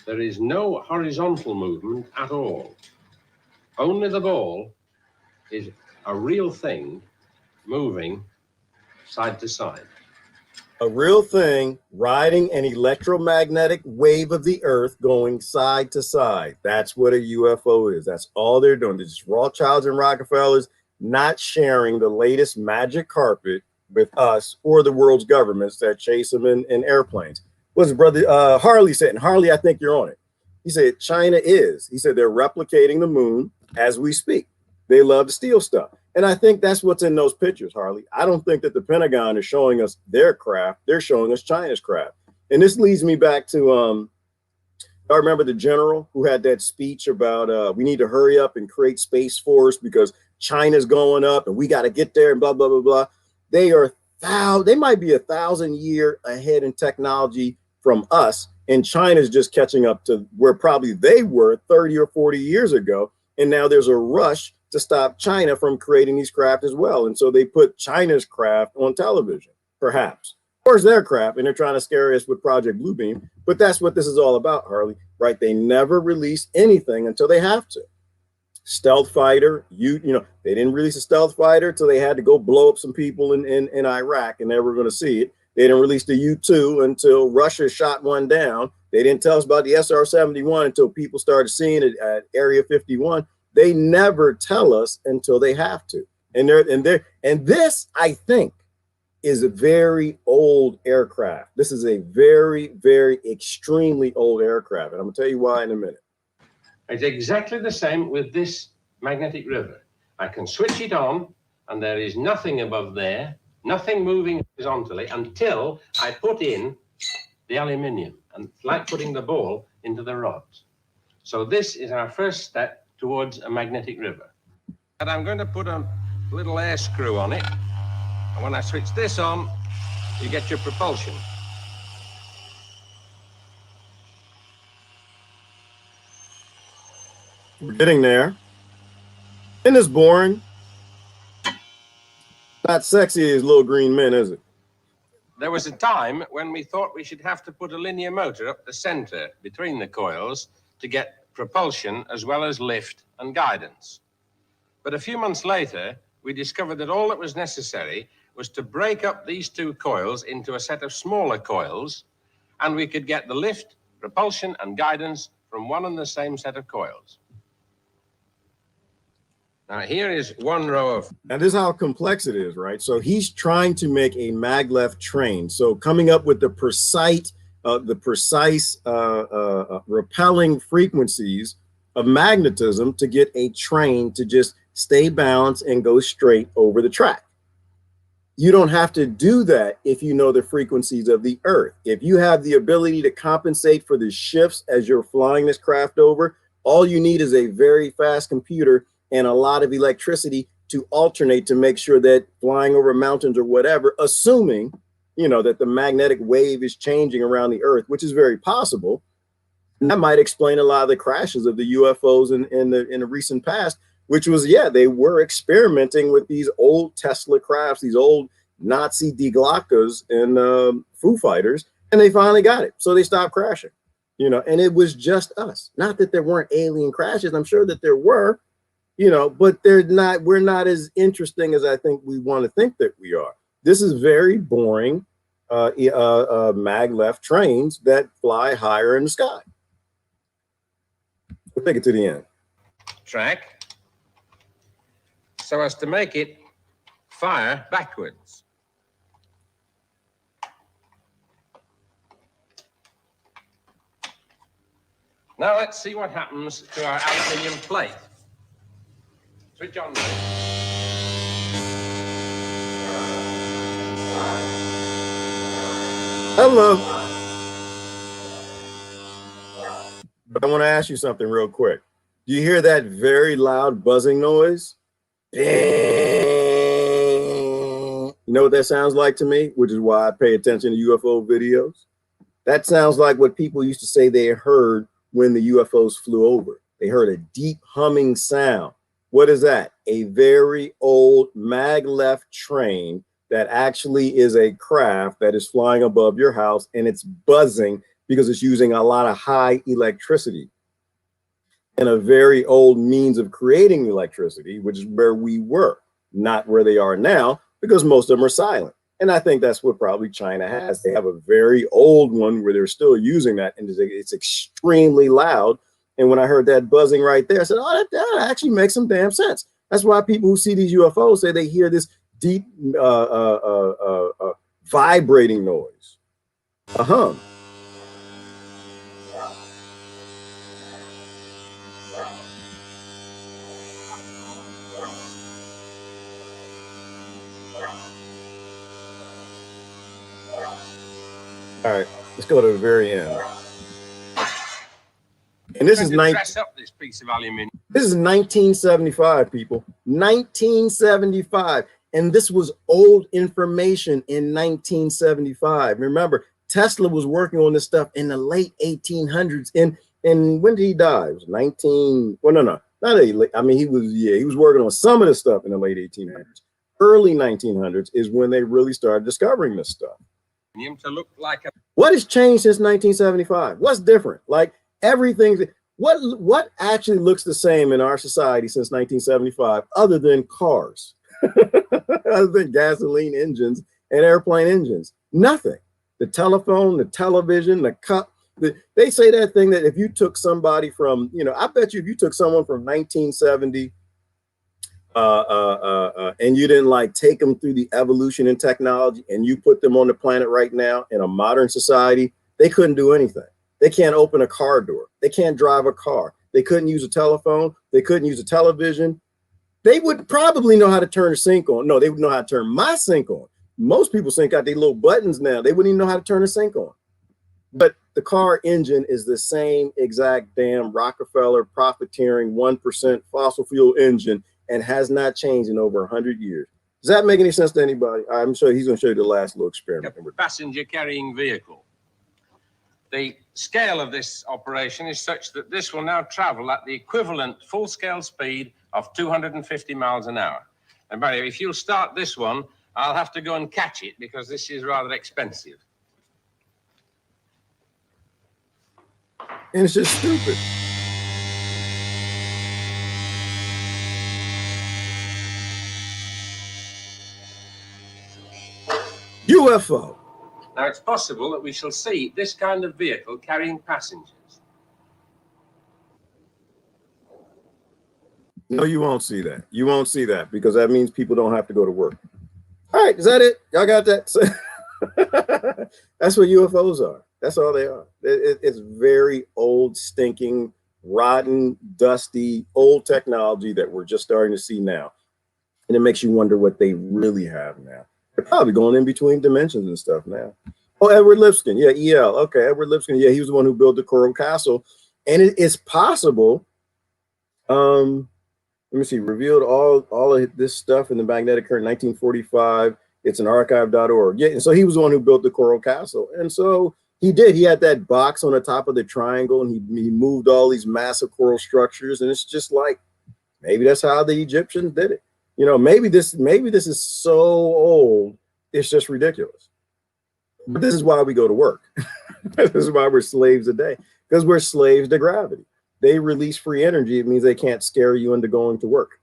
There is no horizontal movement at all. Only the ball is a real thing moving side to side. A real thing riding an electromagnetic wave of the earth going side to side. That's what a UFO is. That's all they're doing. They're just Rothschilds and Rockefellers not sharing the latest magic carpet with us or the world's governments that chase them in airplanes. What's brother Harley said? And Harley, I think you're on it. He said China is. He said they're replicating the moon as we speak. They love to steal stuff. And I think that's what's in those pictures, Harley. I don't think that the Pentagon is showing us their craft. They're showing us China's craft. And this leads me back to, I remember the general who had that speech about we need to hurry up and create Space Force because China's going up and we got to get there and blah, blah, blah, blah. They might be 1,000 years ahead in technology from us. And China's just catching up to where probably they were 30 or 40 years ago. And now there's a rush to stop China from creating these craft as well. And so they put China's craft on television, perhaps. Or it's their craft, and they're trying to scare us with Project Bluebeam. But that's what this is all about, Harley, right? They never release anything until they have to. Stealth fighter, you know, they didn't release a stealth fighter until they had to go blow up some people in Iraq, and they were going to see it. They didn't release the U-2 until Russia shot one down. They didn't tell us about the SR-71 until people started seeing it at Area 51. They never tell us until they have to. And this, I think, is a very old aircraft. This is a very, very extremely old aircraft. And I'm gonna tell you why in a minute. It's exactly the same with this magnetic river. I can switch it on and there is nothing above there, nothing moving horizontally until I put in the aluminium, and it's like putting the ball into the rods. So this is our first step towards a magnetic river. And I'm going to put a little air screw on it, and when I switch this on, you get your propulsion. We're getting there. And it's boring. Not sexy as little green men, is it? There was a time when we thought we should have to put a linear motor up the center between the coils to get propulsion as well as lift and guidance. But a few months later, we discovered that all that was necessary was to break up these two coils into a set of smaller coils, and we could get the lift, propulsion, and guidance from one and the same set of coils. Now, here is one row of... Now, this is how complex it is, right? So he's trying to make a maglev train. So coming up with the precise repelling frequencies of magnetism to get a train to just stay balanced and go straight over the track. You don't have to do that if you know the frequencies of the earth. If you have the ability to compensate for the shifts as you're flying this craft over, all you need is a very fast computer and a lot of electricity to alternate to make sure that flying over mountains or whatever, assuming, you know, that the magnetic wave is changing around the earth, which is very possible. And that might explain a lot of the crashes of the UFOs in the recent past, which was, yeah, they were experimenting with these old Tesla crafts, these old Nazi Die Glockers and Foo Fighters, and they finally got it. So they stopped crashing, you know, and it was just us. Not that there weren't alien crashes. I'm sure that there were, you know, but we're not as interesting as I think we want to think that we are. This is very boring maglev trains that fly higher in the sky. We'll take it to the end. Track, so as to make it fire backwards. Now let's see what happens to our aluminium plate. Switch on. Hello. But I want to ask you something real quick. Do you hear that very loud buzzing noise? You know what that sounds like to me, which is why I pay attention to UFO videos. That sounds like what people used to say they heard when the UFOs flew over. They heard a deep humming sound. What is that? A very old maglev train that actually is a craft that is flying above your house, and it's buzzing because it's using a lot of high electricity. And a very old means of creating electricity, which is where we were, not where they are now, because most of them are silent. And I think that's what probably China has. They have a very old one where they're still using that, and it's extremely loud. And when I heard that buzzing right there, I said, oh, that actually makes some damn sense. That's why people who see these UFOs say they hear this deep vibrating noise, a hum. All right, let's go to the very end. And this is dress up this piece of aluminium. This is 1975, people. 1975. And this was old information in 1975. Remember, Tesla was working on this stuff in the late 1800s. And when did he die? It was 19. Well, no, not late. I mean, he was working on some of this stuff in the late 1800s. Early 1900s is when they really started discovering this stuff. To look like a... What has changed since 1975? What's different? Like everything. What actually looks the same in our society since 1975, other than cars, other than gasoline engines and airplane engines? Nothing. The telephone, the television, the cup. They say that thing that if you took somebody from, you know, I bet you if you took someone from 1970 and you didn't like take them through the evolution in technology and you put them on the planet right now in a modern society, they couldn't do anything. They can't open a car door. They can't drive a car. They couldn't use a telephone. They couldn't use a television. They would probably know how to turn a sink on. No, they would know how to turn my sink on. Most people sink out their little buttons now. They wouldn't even know how to turn a sink on. But the car engine is the same exact damn Rockefeller profiteering 1% fossil fuel engine and has not changed in over 100 years. Does that make any sense to anybody? I'm sure he's going to show you the last little experiment. A passenger carrying vehicle. The scale of this operation is such that this will now travel at the equivalent full-scale speed of 250 miles an hour. And by the way, if you'll start this one, I'll have to go and catch it because this is rather expensive. And it's just stupid. UFO. Now, it's possible that we shall see this kind of vehicle carrying passengers. No, you won't see that. You won't see that because that means people don't have to go to work. All right, is that it? Y'all got that? That's what UFOs are. That's all they are. It's very old, stinking, rotten, dusty, old technology that we're just starting to see now. And it makes you wonder what they really have now. They're probably going in between dimensions and stuff now. Oh, Edward Lipscomb. Yeah, EL. Okay, Edward Lipscomb. Yeah, he was the one who built the Coral Castle. And it is possible. Let me see. Revealed all of this stuff in the magnetic current 1945. It's an archive.org. Yeah, and so he was the one who built the Coral Castle. And so he did. He had that box on the top of the triangle, and he moved all these massive coral structures. And it's just like, maybe that's how the Egyptians did it. You know, maybe this is so old, it's just ridiculous. But this is why we go to work. This is why we're slaves today, because we're slaves to gravity. They release free energy. It means they can't scare you into going to work.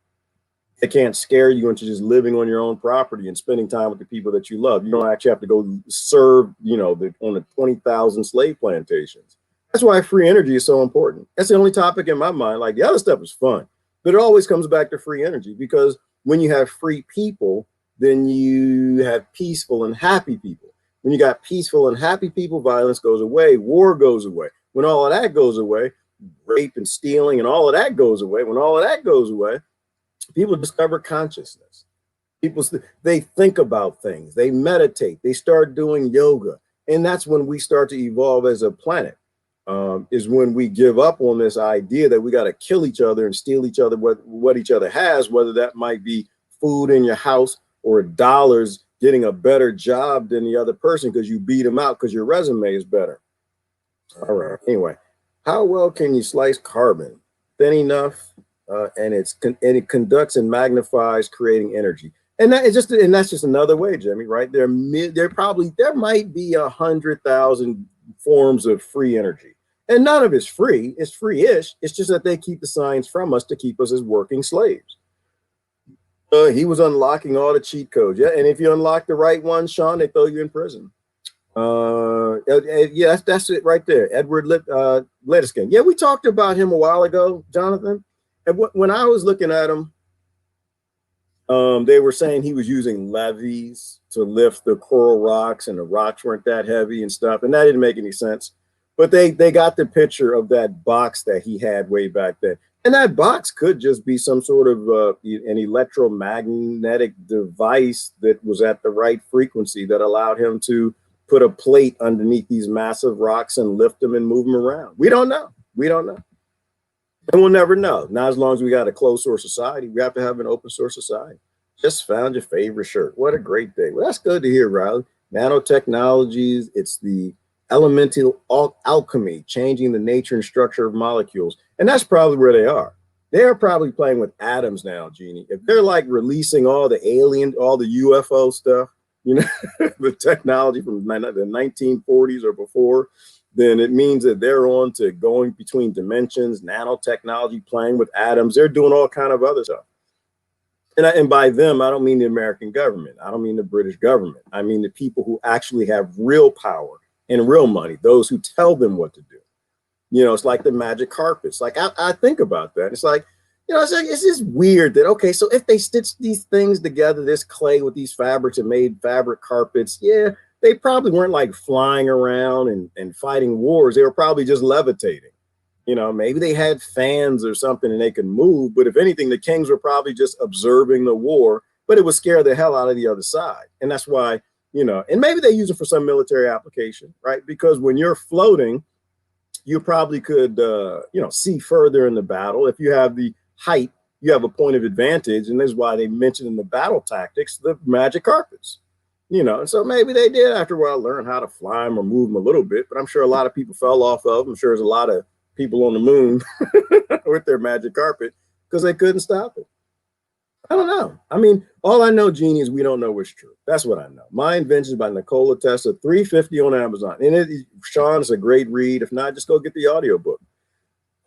They can't scare you into just living on your own property and spending time with the people that you love. You don't actually have to go serve, you know, on the 20,000 slave plantations. That's why free energy is so important. That's the only topic in my mind. Like the other stuff is fun, but it always comes back to free energy, because when you have free people, then you have peaceful and happy people. When you got peaceful and happy people, violence goes away, war goes away. When all of that goes away, rape and stealing and all of that goes away. When all of that goes away, people discover consciousness. People, they think about things, they meditate, they start doing yoga. And that's when we start to evolve as a planet, is when we give up on this idea that we got to kill each other and steal each other, what each other has, whether that might be food in your house or dollars, getting a better job than the other person because you beat them out because your resume is better. All right. Anyway, how well can you slice carbon? Thin enough, and it conducts and magnifies, creating energy. And that's just another way, Jimmy. Right there might be 100,000 forms of free energy, and none of it's free. It's free-ish. It's just that they keep the science from us to keep us as working slaves. He was unlocking all the cheat codes. Yeah, and if you unlock the right one, Sean, they throw you in prison. Yeah, that's it right there. Edward Lipscomb. Yeah, we talked about him a while ago, Jonathan. And when I was looking at him, they were saying he was using levees to lift the coral rocks, and the rocks weren't that heavy and stuff. And that didn't make any sense. But they got the picture of that box that he had way back then. And that box could just be some sort of an electromagnetic device that was at the right frequency that allowed him to put a plate underneath these massive rocks and lift them and move them around. We don't know. We don't know. And we'll never know. Not as long as we got a closed source society. We have to have an open source society. Just found your favorite shirt. What a great day. Well, that's good to hear, Riley. Nanotechnologies, it's the elemental alchemy, changing the nature and structure of molecules. And that's probably where they are. They're probably playing with atoms now, Jeannie. If they're like releasing all the all the UFO stuff, you know, the technology from the 1940s or before, then it means that they're on to going between dimensions, nanotechnology, playing with atoms. They're doing all kind of other stuff. And by them, I don't mean the American government. I don't mean the British government. I mean the people who actually have real power and real money, those who tell them what to do. You know, it's like the magic carpets. Like I think about that. It's like, It's like, it's just weird that, okay, so if they stitched these things together, this clay with these fabrics and made fabric carpets, yeah, they probably weren't like flying around and fighting wars. They were probably just levitating. Maybe they had fans or something and they could move, but if anything, the kings were probably just observing the war, but it would scare the hell out of the other side. And that's why, and maybe they use it for some military application, right? Because when you're floating, you probably could, see further in the battle. If you have the height, you have a point of advantage. And this is why they mentioned in the battle tactics the magic carpets. And so maybe they did after a while learn how to fly them or move them a little bit, but I'm sure a lot of people fell off of them. I'm sure there's a lot of people on the moon with their magic carpet because they couldn't stop it. I don't know. I mean, all I know, Jeannie, is we don't know what's true. That's what I know. My Inventions by Nikola Tesla, $3.50 on Amazon. And Sean, it's a great read. If not, just go get the audiobook.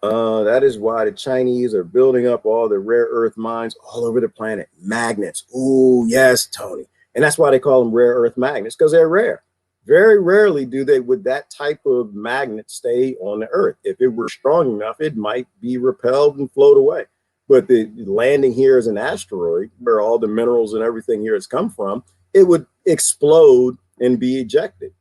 That is why the Chinese are building up all the rare earth mines all over the planet. Magnets. Ooh, yes, Tony. And that's why they call them rare earth magnets, because they're rare. Very rarely would that type of magnet stay on the earth. If it were strong enough, it might be repelled and float away. But the landing here as an asteroid, where all the minerals and everything here has come from, it would explode and be ejected.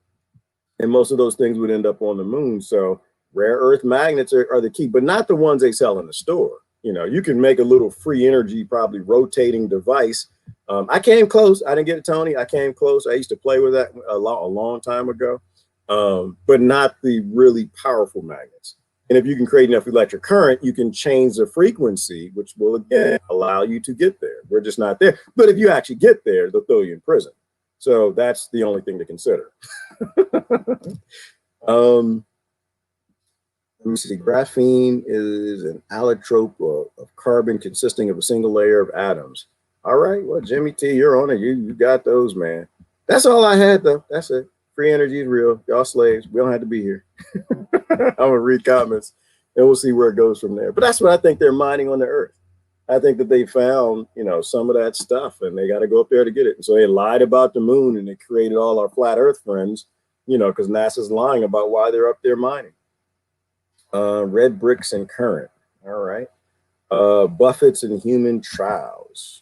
And most of those things would end up on the moon. So rare earth magnets are the key, but not the ones they sell in the store. You can make a little free energy, probably rotating device. I came close. I didn't get it, Tony. I came close. I used to play with that a long time ago, but not the really powerful magnets. And if you can create enough electric current, you can change the frequency, which will again allow you to get there. We're just not there. But if you actually get there, they'll throw you in prison. So that's the only thing to consider. Let me see. Graphene is an allotrope of carbon consisting of a single layer of atoms. All right. Well, Jimmy T, you're on it. You got those, man. That's all I had, though. That's it. Free energy is real. Y'all slaves. We don't have to be here. I'm going to read comments and we'll see where it goes from there. But that's what I think they're mining on the earth. I think that they found, some of that stuff and they got to go up there to get it. And so they lied about the moon and they created all our flat earth friends, because NASA's lying about why they're up there mining. Red bricks and current. All right. Buffett's and human trials.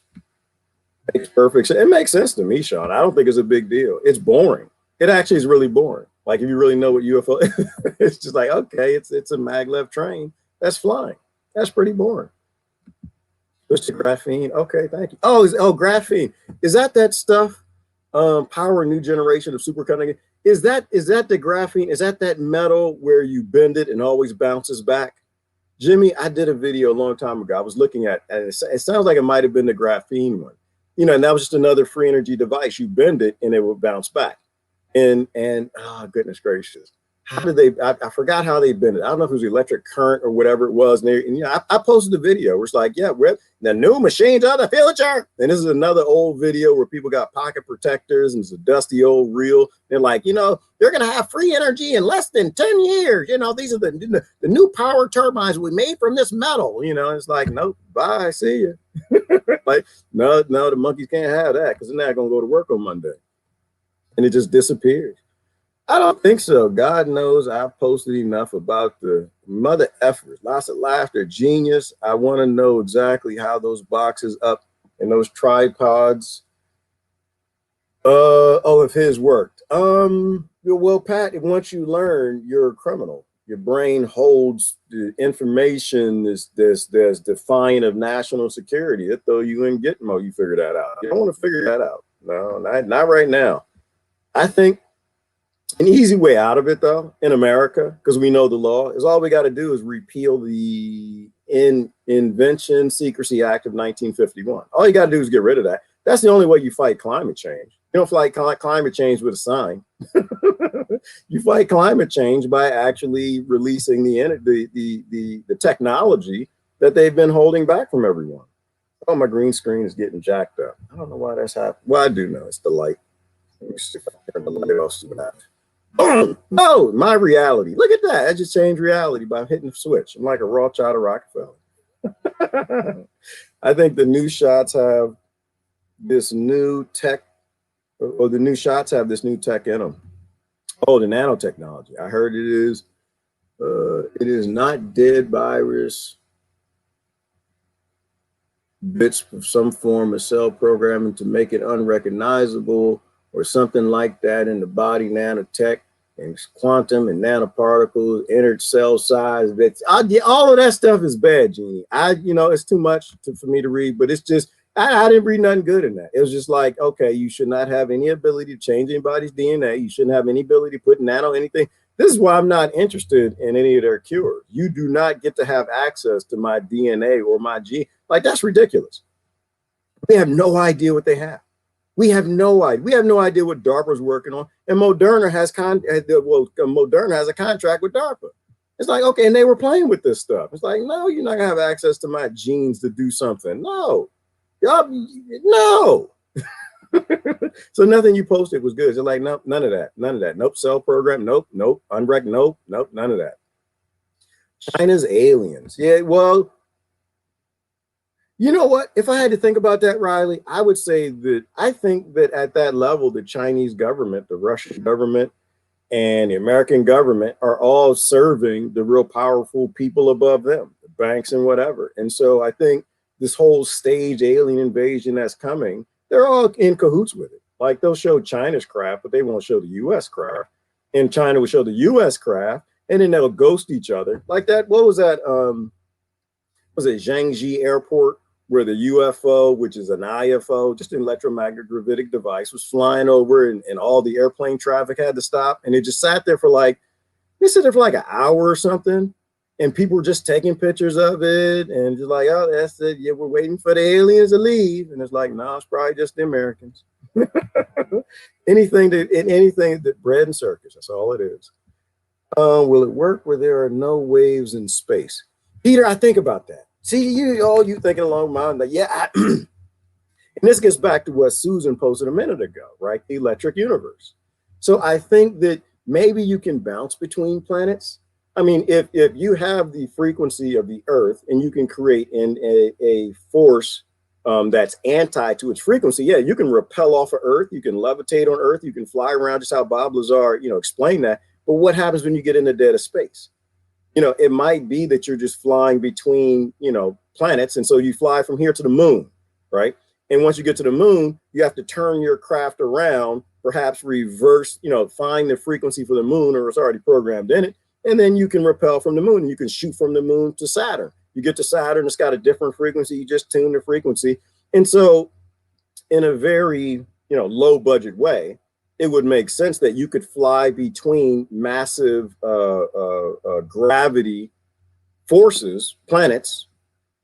Makes perfect sense. It makes sense to me, Sean. I don't think it's a big deal. It's boring. It actually is really boring. Like if you really know what UFO is, it's just like, okay, it's a maglev train that's flying. That's pretty boring. Switch to graphene. Okay, thank you. Oh, graphene. Is that stuff? Power a new generation of superconducting. Is that the graphene? Is that metal where you bend it and always bounces back? Jimmy, I did a video a long time ago. I was looking at, and it sounds like it might have been the graphene one. And that was just another free energy device. You bend it and it will bounce back. And oh goodness gracious, how did they? I forgot how they bend it. I don't know if it was electric current or whatever it was. And I posted the video where it's like, yeah, we're the new machines of the future. And this is another old video where people got pocket protectors and it's a dusty old reel. They're like, they're gonna have free energy in less than 10 years. These are the new power turbines we made from this metal. It's like, nope, bye, see you. Like, no, the monkeys can't have that because they're not gonna go to work on Monday. And it just disappears. I don't think so. God knows I've posted enough about the mother effers. Lots of laughter, genius. I want to know exactly how those boxes up and those tripods if his worked. Well, Pat, once you learn, you're a criminal. Your brain holds the information that's defiant of national security. It throw you in Gitmo, you figure that out. You don't want to figure that out. No, not right now. I think an easy way out of it, though, in America, because we know the law, is all we got to do is repeal the Invention Secrecy Act of 1951. All you got to do is get rid of that. That's the only way you fight climate change. You don't fight climate change with a sign. You fight climate change by actually releasing the technology that they've been holding back from everyone. Oh, my green screen is getting jacked up. I don't know why that's happening. Well, I do know it's the light. Let me see if I turn the light off. See what happens. Boom! Oh, my reality. Look at that. I just changed reality by hitting the switch. I'm like a raw child of Rockefeller. I think the new shots have this new tech, or the new shots have this new tech in them. Oh, the nanotechnology. I heard it is not dead virus. bits of some form of cell programming to make it unrecognizable or something like that in the body, nanotech and quantum and nanoparticles, entered cell size bits. All of that stuff is bad, Jeannie. It's too much for me to read, but it's just, I didn't read nothing good in that. It was just like, okay, you should not have any ability to change anybody's DNA. You shouldn't have any ability to put nano anything. This is why I'm not interested in any of their cures. You do not get to have access to my DNA or my gene. Like, that's ridiculous. We have no idea what they have. We have no idea. We have no idea what DARPA's working on. And Moderna has a contract with DARPA. It's like, okay, and they were playing with this stuff. It's like, no, you're not gonna have access to my genes to do something. No, no. So nothing you posted was good. It's like, no, none of that. None of that. Nope. Cell program. Nope. Nope. Unrec. Nope. Nope. None of that. China's aliens. Yeah. Well, you know what? If I had to think about that, Riley, I would say that I think that at that level, the Chinese government, the Russian government, and the American government are all serving the real powerful people above them, the banks and whatever. And so I think this whole stage alien invasion that's coming, they're all in cahoots with it. Like, they'll show China's craft, but they won't show the US craft. And China will show the US craft, and then they'll ghost each other. Like that, what was that? Was it Zhangji Airport, where the UFO, which is an IFO, just an electromagnetic device, was flying over, and all the airplane traffic had to stop. And it just sat there for like an hour or something. And people were just taking pictures of it and just like, oh, that's it. Yeah, we're waiting for the aliens to leave. And it's like, no, it's probably just the Americans. anything that bread and circus, that's all it is. Will it work where there are no waves in space? Peter, I think about that. See, you thinking along my line, like, yeah. And this gets back to what Susan posted a minute ago, right? The electric universe. So I think that maybe you can bounce between planets. I mean, if you have the frequency of the Earth and you can create a force that's anti to its frequency, yeah, you can repel off of Earth, you can levitate on Earth, you can fly around, just how Bob Lazar, explained that. But what happens when you get into dead space? It might be that you're just flying between, planets. And so you fly from here to the moon, right? And once you get to the moon, you have to turn your craft around, perhaps reverse, find the frequency for the moon, or it's already programmed in it. And then you can repel from the moon, and you can shoot from the moon to Saturn. You get to Saturn, it's got a different frequency. You just tune the frequency. And so in a very, low budget way, it would make sense that you could fly between massive gravity forces, planets,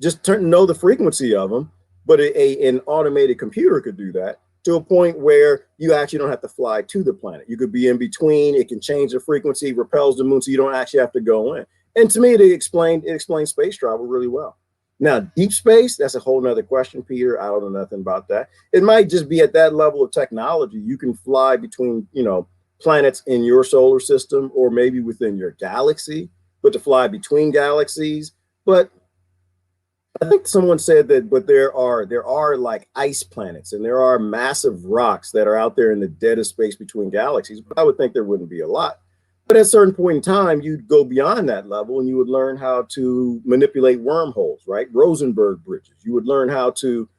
just know the frequency of them. But an automated computer could do that to a point where you actually don't have to fly to the planet. You could be in between. It can change the frequency, repels the moon, so you don't actually have to go in. And to me, it explains space travel really well. Now, deep space, that's a whole nother question, Peter. I don't know nothing about that. It might just be at that level of technology. You can fly between, planets in your solar system or maybe within your galaxy, but to fly between galaxies. But I think someone said that, but there are like ice planets and there are massive rocks that are out there in the dead of space between galaxies. But I would think there wouldn't be a lot. But at a certain point in time, you'd go beyond that level and you would learn how to manipulate wormholes, right? Rosenberg bridges. You would learn how to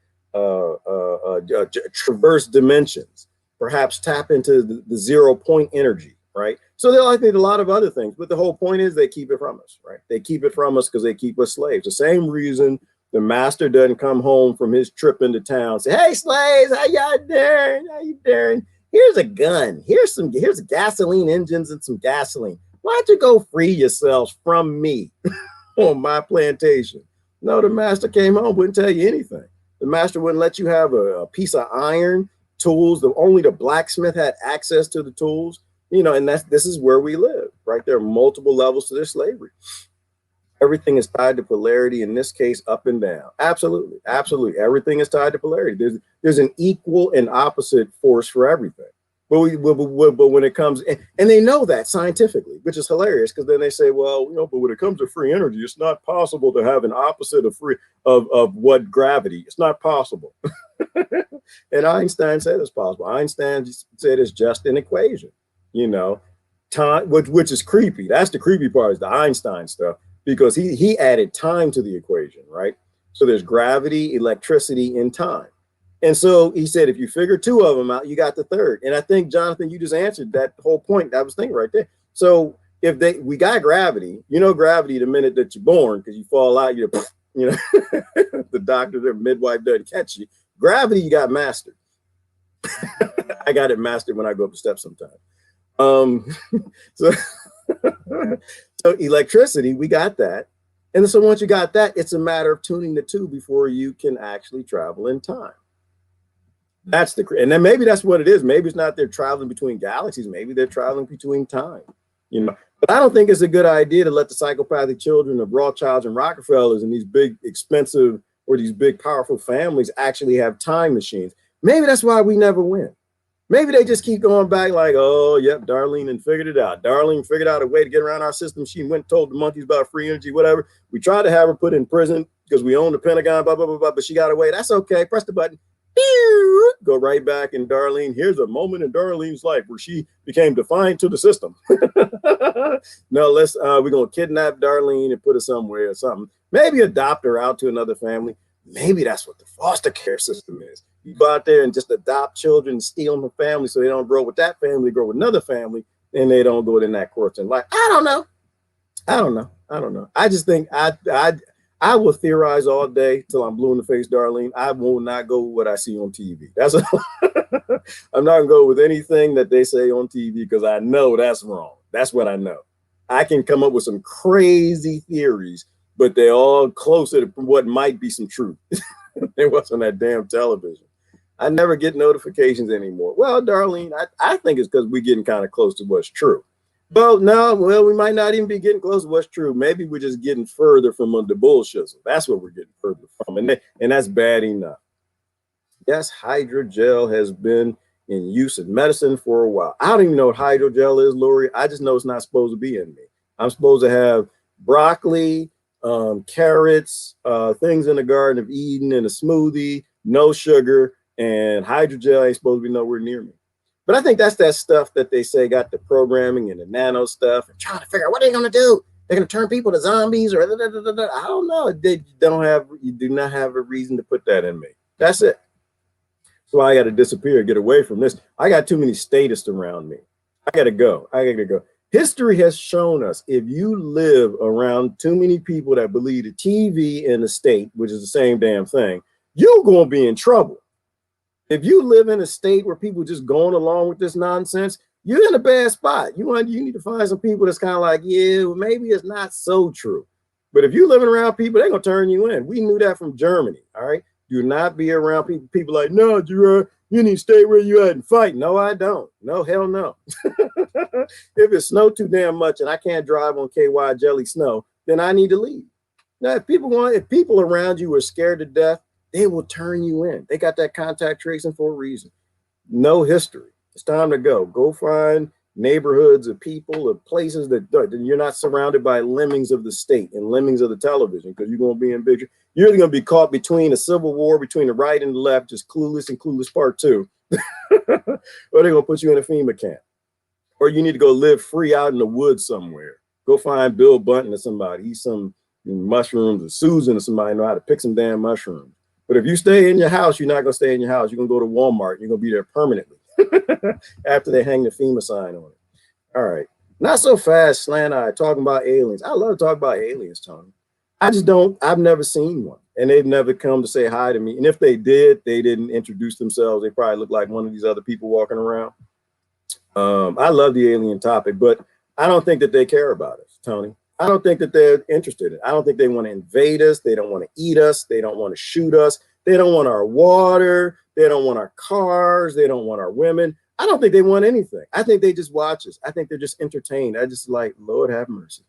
traverse dimensions, perhaps tap into the 0 point energy, right? So there are, I think, a lot of other things. But the whole point is they keep it from us, right? They keep it from us because they keep us slaves. The same reason the master doesn't come home from his trip into town and say, hey, slaves, how y'all doing? How you doing? Here's a gun. Here's gasoline engines and some gasoline. Why don't you go free yourselves from me on my plantation? No, the master came home, wouldn't tell you anything. The master wouldn't let you have a piece of iron, tools. Only the blacksmith had access to the tools, and this is where we live, right? There are multiple levels to this slavery. Everything is tied to polarity, in this case, up and down. Absolutely. Absolutely. Everything is tied to polarity. There's an equal and opposite force for everything. But when it comes, and they know that scientifically, which is hilarious, because then they say, well, but when it comes to free energy, it's not possible to have an opposite of what gravity. It's not possible. And Einstein said it's possible. Einstein said it's just an equation, time, which is creepy. That's the creepy part, is the Einstein stuff. Because he added time to the equation, right? So there's gravity, electricity, and time. And so he said, if you figure two of them out, you got the third. And I think, Jonathan, you just answered that whole point I was thinking right there. So if we got gravity, you know, gravity the minute that you're born, because you fall out, you know, the doctor, the midwife doesn't catch you. Gravity, you got mastered. I got it mastered when I go up the steps sometimes. Um, so, so electricity, we got that. And so once you got that, it's a matter of tuning the two before you can actually travel in time. That's and then maybe that's what it is. Maybe it's not they're traveling between galaxies. Maybe they're traveling between time. You know, but I don't think it's a good idea to let the psychopathic children of Rothschilds and Rockefellers and these big, expensive or these big, powerful families actually have time machines. Maybe that's why we never win. Maybe they just keep going back like, oh, yep, Darlene and figured it out. Darlene figured out a way to get around our system. She went and told the monkeys about free energy, whatever. We tried to have her put in prison because we own the Pentagon, blah, blah, blah, blah, but she got away. That's okay. Press the button. Go right back. And Darlene, here's a moment in Darlene's life where she became defiant to the system. No, we're going to kidnap Darlene and put her somewhere or something. Maybe adopt her out to another family. Maybe that's what the foster care system is. You go out there and just adopt children, steal them from family so they don't grow with that family, grow with another family, and they don't go in that course in life. I don't know. I just think I will theorize all day till I'm blue in the face, Darlene. I will not go with what I see on TV. That's I'm not gonna go with anything that they say on TV because I know that's wrong. That's what I know. I can come up with some crazy theories, but they're all closer to what might be some truth. It wasn't that damn television. I never get notifications anymore. Well, Darlene, I think it's because we're getting kind of close to what's true. Well, no, we might not even be getting close to what's true. Maybe we're just getting further from the bullshit. So that's what we're getting further from. And that's bad enough. Yes, hydrogel has been in use in medicine for a while. I don't even know what hydrogel is, Lori. I just know it's not supposed to be in me. I'm supposed to have broccoli, carrots, things in the Garden of Eden in a smoothie, no sugar, and hydrogel ain't supposed to be nowhere near me. But I think that's that stuff that they say got the programming and the nano stuff and trying to figure out what they're going to do. They're going to turn people to zombies or I don't know. You do not have a reason to put that in me. That's it. So I got to disappear, get away from this. I got too many statists around me. I got to go. History has shown us if you live around too many people that believe the TV and the state, which is the same damn thing, you're going to be in trouble. If you live in a state where people just going along with this nonsense, you're in a bad spot. You need to find some people that's kind of like, yeah, well, maybe it's not so true. But if you're living around people, they're going to turn you in. We knew that from Germany, all right? Do not be around people like, no, Gerard, you need to stay where you at and fight. No, I don't. No, hell no. If it snowed too damn much and I can't drive on KY jelly snow, then I need to leave. Now, if people around you are scared to death, they will turn you in. They got that contact tracing for a reason. No history. It's time to go. Go find neighborhoods of people, of places that you're not surrounded by lemmings of the state and lemmings of the television because you're going to be in big. You're either going to be caught between a civil war between the right and the left, just Clueless and Clueless Part 2, or they're going to put you in a FEMA camp. Or you need to go live free out in the woods somewhere. Go find Bill Bunton or somebody, eat some mushrooms, or Susan or somebody know how to pick some damn mushrooms. But if you stay in your house, you're not going to stay in your house. You're going to go to Walmart. You're going to be there permanently after they hang the FEMA sign on it. All right. Not so fast, slant eye, talking about aliens. I love to talk about aliens, Tony. I've never seen one. And they've never come to say hi to me. And if they did, they didn't introduce themselves. They probably look like one of these other people walking around. I love the alien topic, but I don't think that they care about us, Tony. I don't think that they're interested in it. I don't think they want to invade us. They don't want to eat us. They don't want to shoot us. They don't want our water. They don't want our cars. They don't want our women. I don't think they want anything. I think they just watch us. I think they're just entertained. I just like, Lord have mercy.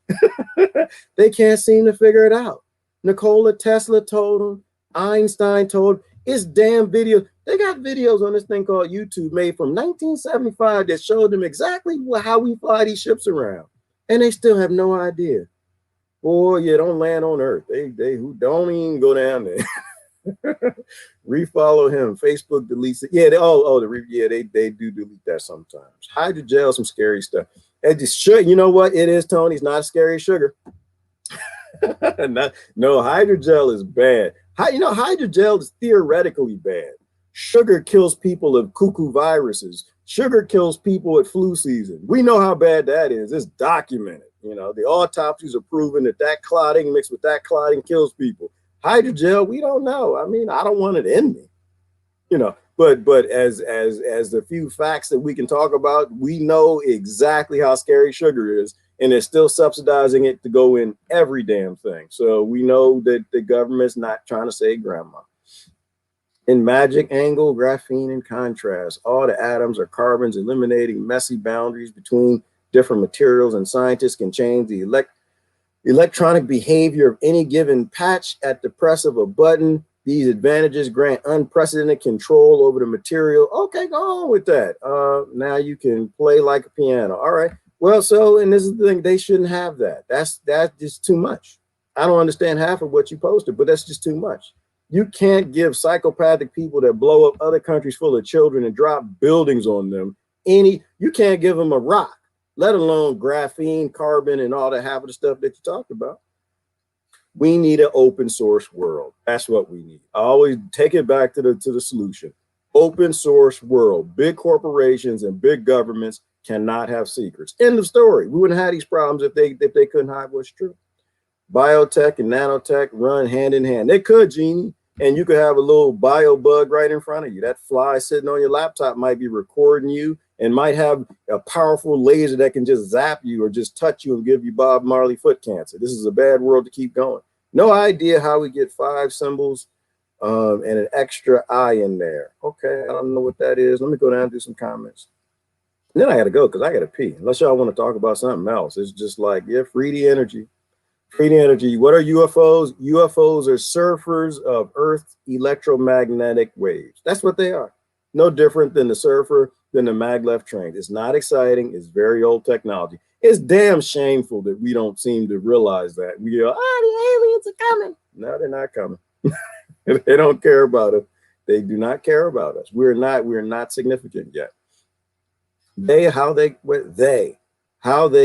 They can't seem to figure it out. Nikola Tesla told them. Einstein told them. It's damn videos. They got videos on this thing called YouTube made from 1975 that showed them exactly how we fly these ships around. And they still have no idea. Boy, yeah, don't land on Earth. They who don't even go down there. Refollow him. Facebook deletes it. Yeah, they do delete that sometimes. Hydrogel, some scary stuff. And just you know what it is, Tony? It's not scary sugar. No, hydrogel is bad. Hydrogel is theoretically bad. Sugar kills people of cuckoo viruses. Sugar kills people at flu season. We know how bad that is. It's documented. The autopsies are proven that clotting mixed with that clotting kills people. Hydrogel, we don't know. I mean, I don't want it in me. But as the few facts that we can talk about, we know exactly how scary sugar is, and they're still subsidizing it to go in every damn thing. So we know that the government's not trying to save grandma. In magic angle, graphene in contrast, all the atoms are carbons, eliminating messy boundaries between different materials, and scientists can change the electronic behavior of any given patch at the press of a button. These advantages grant unprecedented control over the material. Okay, go on with that. Now you can play like a piano. All right. Well, and this is the thing, they shouldn't have that. That's just too much. I don't understand half of what you posted, but that's just too much. You can't give psychopathic people that blow up other countries full of children and drop buildings on them you can't give them a rock, let alone graphene, carbon, and all that half of the stuff that you talked about. We need an open source world. That's what we need. I always take it back to the solution. Open source world. Big corporations and big governments cannot have secrets. End of story. We wouldn't have these problems if they couldn't hide what's true. Biotech and nanotech run hand in hand. They could, Jeannie, and you could have a little bio bug right in front of you. That fly sitting on your laptop might be recording you and might have a powerful laser that can just zap you or just touch you and give you Bob Marley foot cancer. This is a bad world to keep going. No idea how we get 5 symbols and an extra I in there. Okay, I don't know what that is. Let me go down and do some comments. And then I got to go because I got to pee. Unless y'all want to talk about something else. It's just like, yeah, free the energy. Free the energy. What are UFOs? UFOs are surfers of Earth's electromagnetic waves. That's what they are. No different than the surfer, than the maglev train. It's not exciting. It's very old technology. It's damn shameful that we don't seem to realize that. We go, the aliens are coming. No, they're not coming. They don't care about us. They do not care about us. We're not significant yet. How they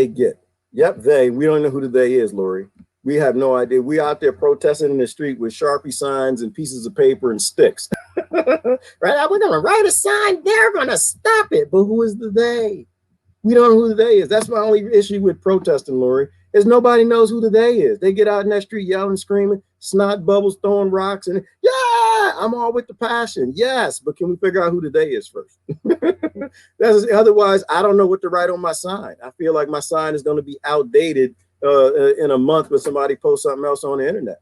get. Yep, we don't know who the they is, Lori. We have no idea. We out there protesting in the street with Sharpie signs and pieces of paper and sticks. Right? We're going to write a sign. They're going to stop it. But who is the they? We don't know who the they is. That's my only issue with protesting, Lori, is nobody knows who the they is. They get out in that street yelling, screaming, snot bubbles, throwing rocks, and yeah, I'm all with the passion. Yes, but can we figure out who the they is first? Otherwise, I don't know what to write on my sign. I feel like my sign is going to be outdated in a month when somebody posts something else on the internet.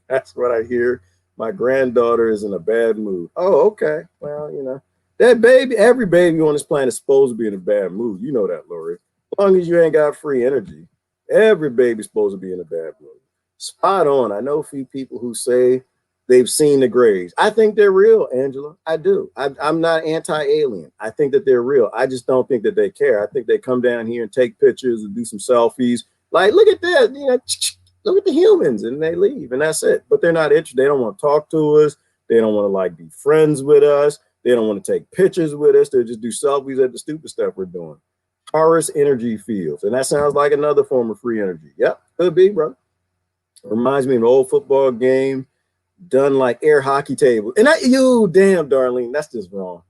That's what I hear. My granddaughter is in a bad mood. Oh, okay. Well, that baby, every baby on this planet is supposed to be in a bad mood. You know that, Lori. As long as you ain't got free energy, every baby's supposed to be in a bad mood. Spot on. I know a few people who say they've seen the grays. I think they're real, Angela. I do. I'm not anti-alien. I think that they're real. I just don't think that they care. I think they come down here and take pictures and do some selfies. Like, look at that. Look at the humans, and they leave, and that's it. But they're not interested. They don't want to talk to us. They don't want to be friends with us. They don't want to take pictures with us. They just do selfies at the stupid stuff we're doing. Taurus energy fields. And that sounds like another form of free energy. Yep, could be, bro. Reminds me of an old football game done like air hockey table. And damn, Darlene, that's just wrong.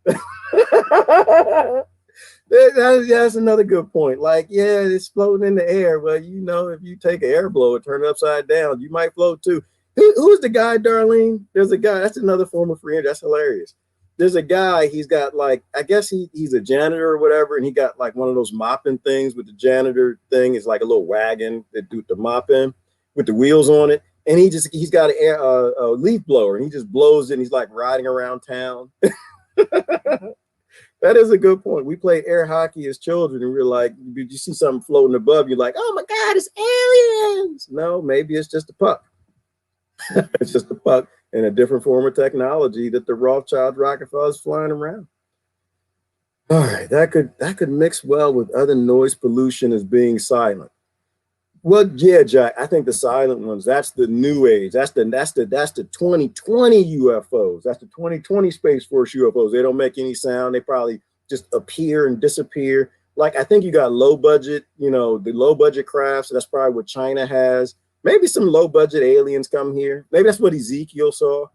That's another good point. It's floating in the air. Well, if you take an air blower, turn it upside down, you might float too. Who's the guy, Darlene? There's a guy. That's another form of free energy. That's hilarious. There's a guy, he's got I guess he's a janitor or whatever, and he got one of those mopping things with the janitor thing. It's like a little wagon that do the mopping with the wheels on it. And he's got a leaf blower, and he just blows it, and he's riding around town. That is a good point. We played air hockey as children, and we were like, did you see something floating above? You're like, oh my God, it's aliens. No, maybe it's just a puck. It's just a puck in a different form of technology that the Rothschild Rockefellers flying around. All right, that could mix well with other noise pollution as being silent. Well, yeah, Jack, I think the silent ones, that's the new age. That's the 2020 UFOs. That's the 2020 Space Force UFOs. They don't make any sound. They probably just appear and disappear. I think you got low budget, the low budget crafts. That's probably what China has. Maybe some low budget aliens come here. Maybe that's what Ezekiel saw.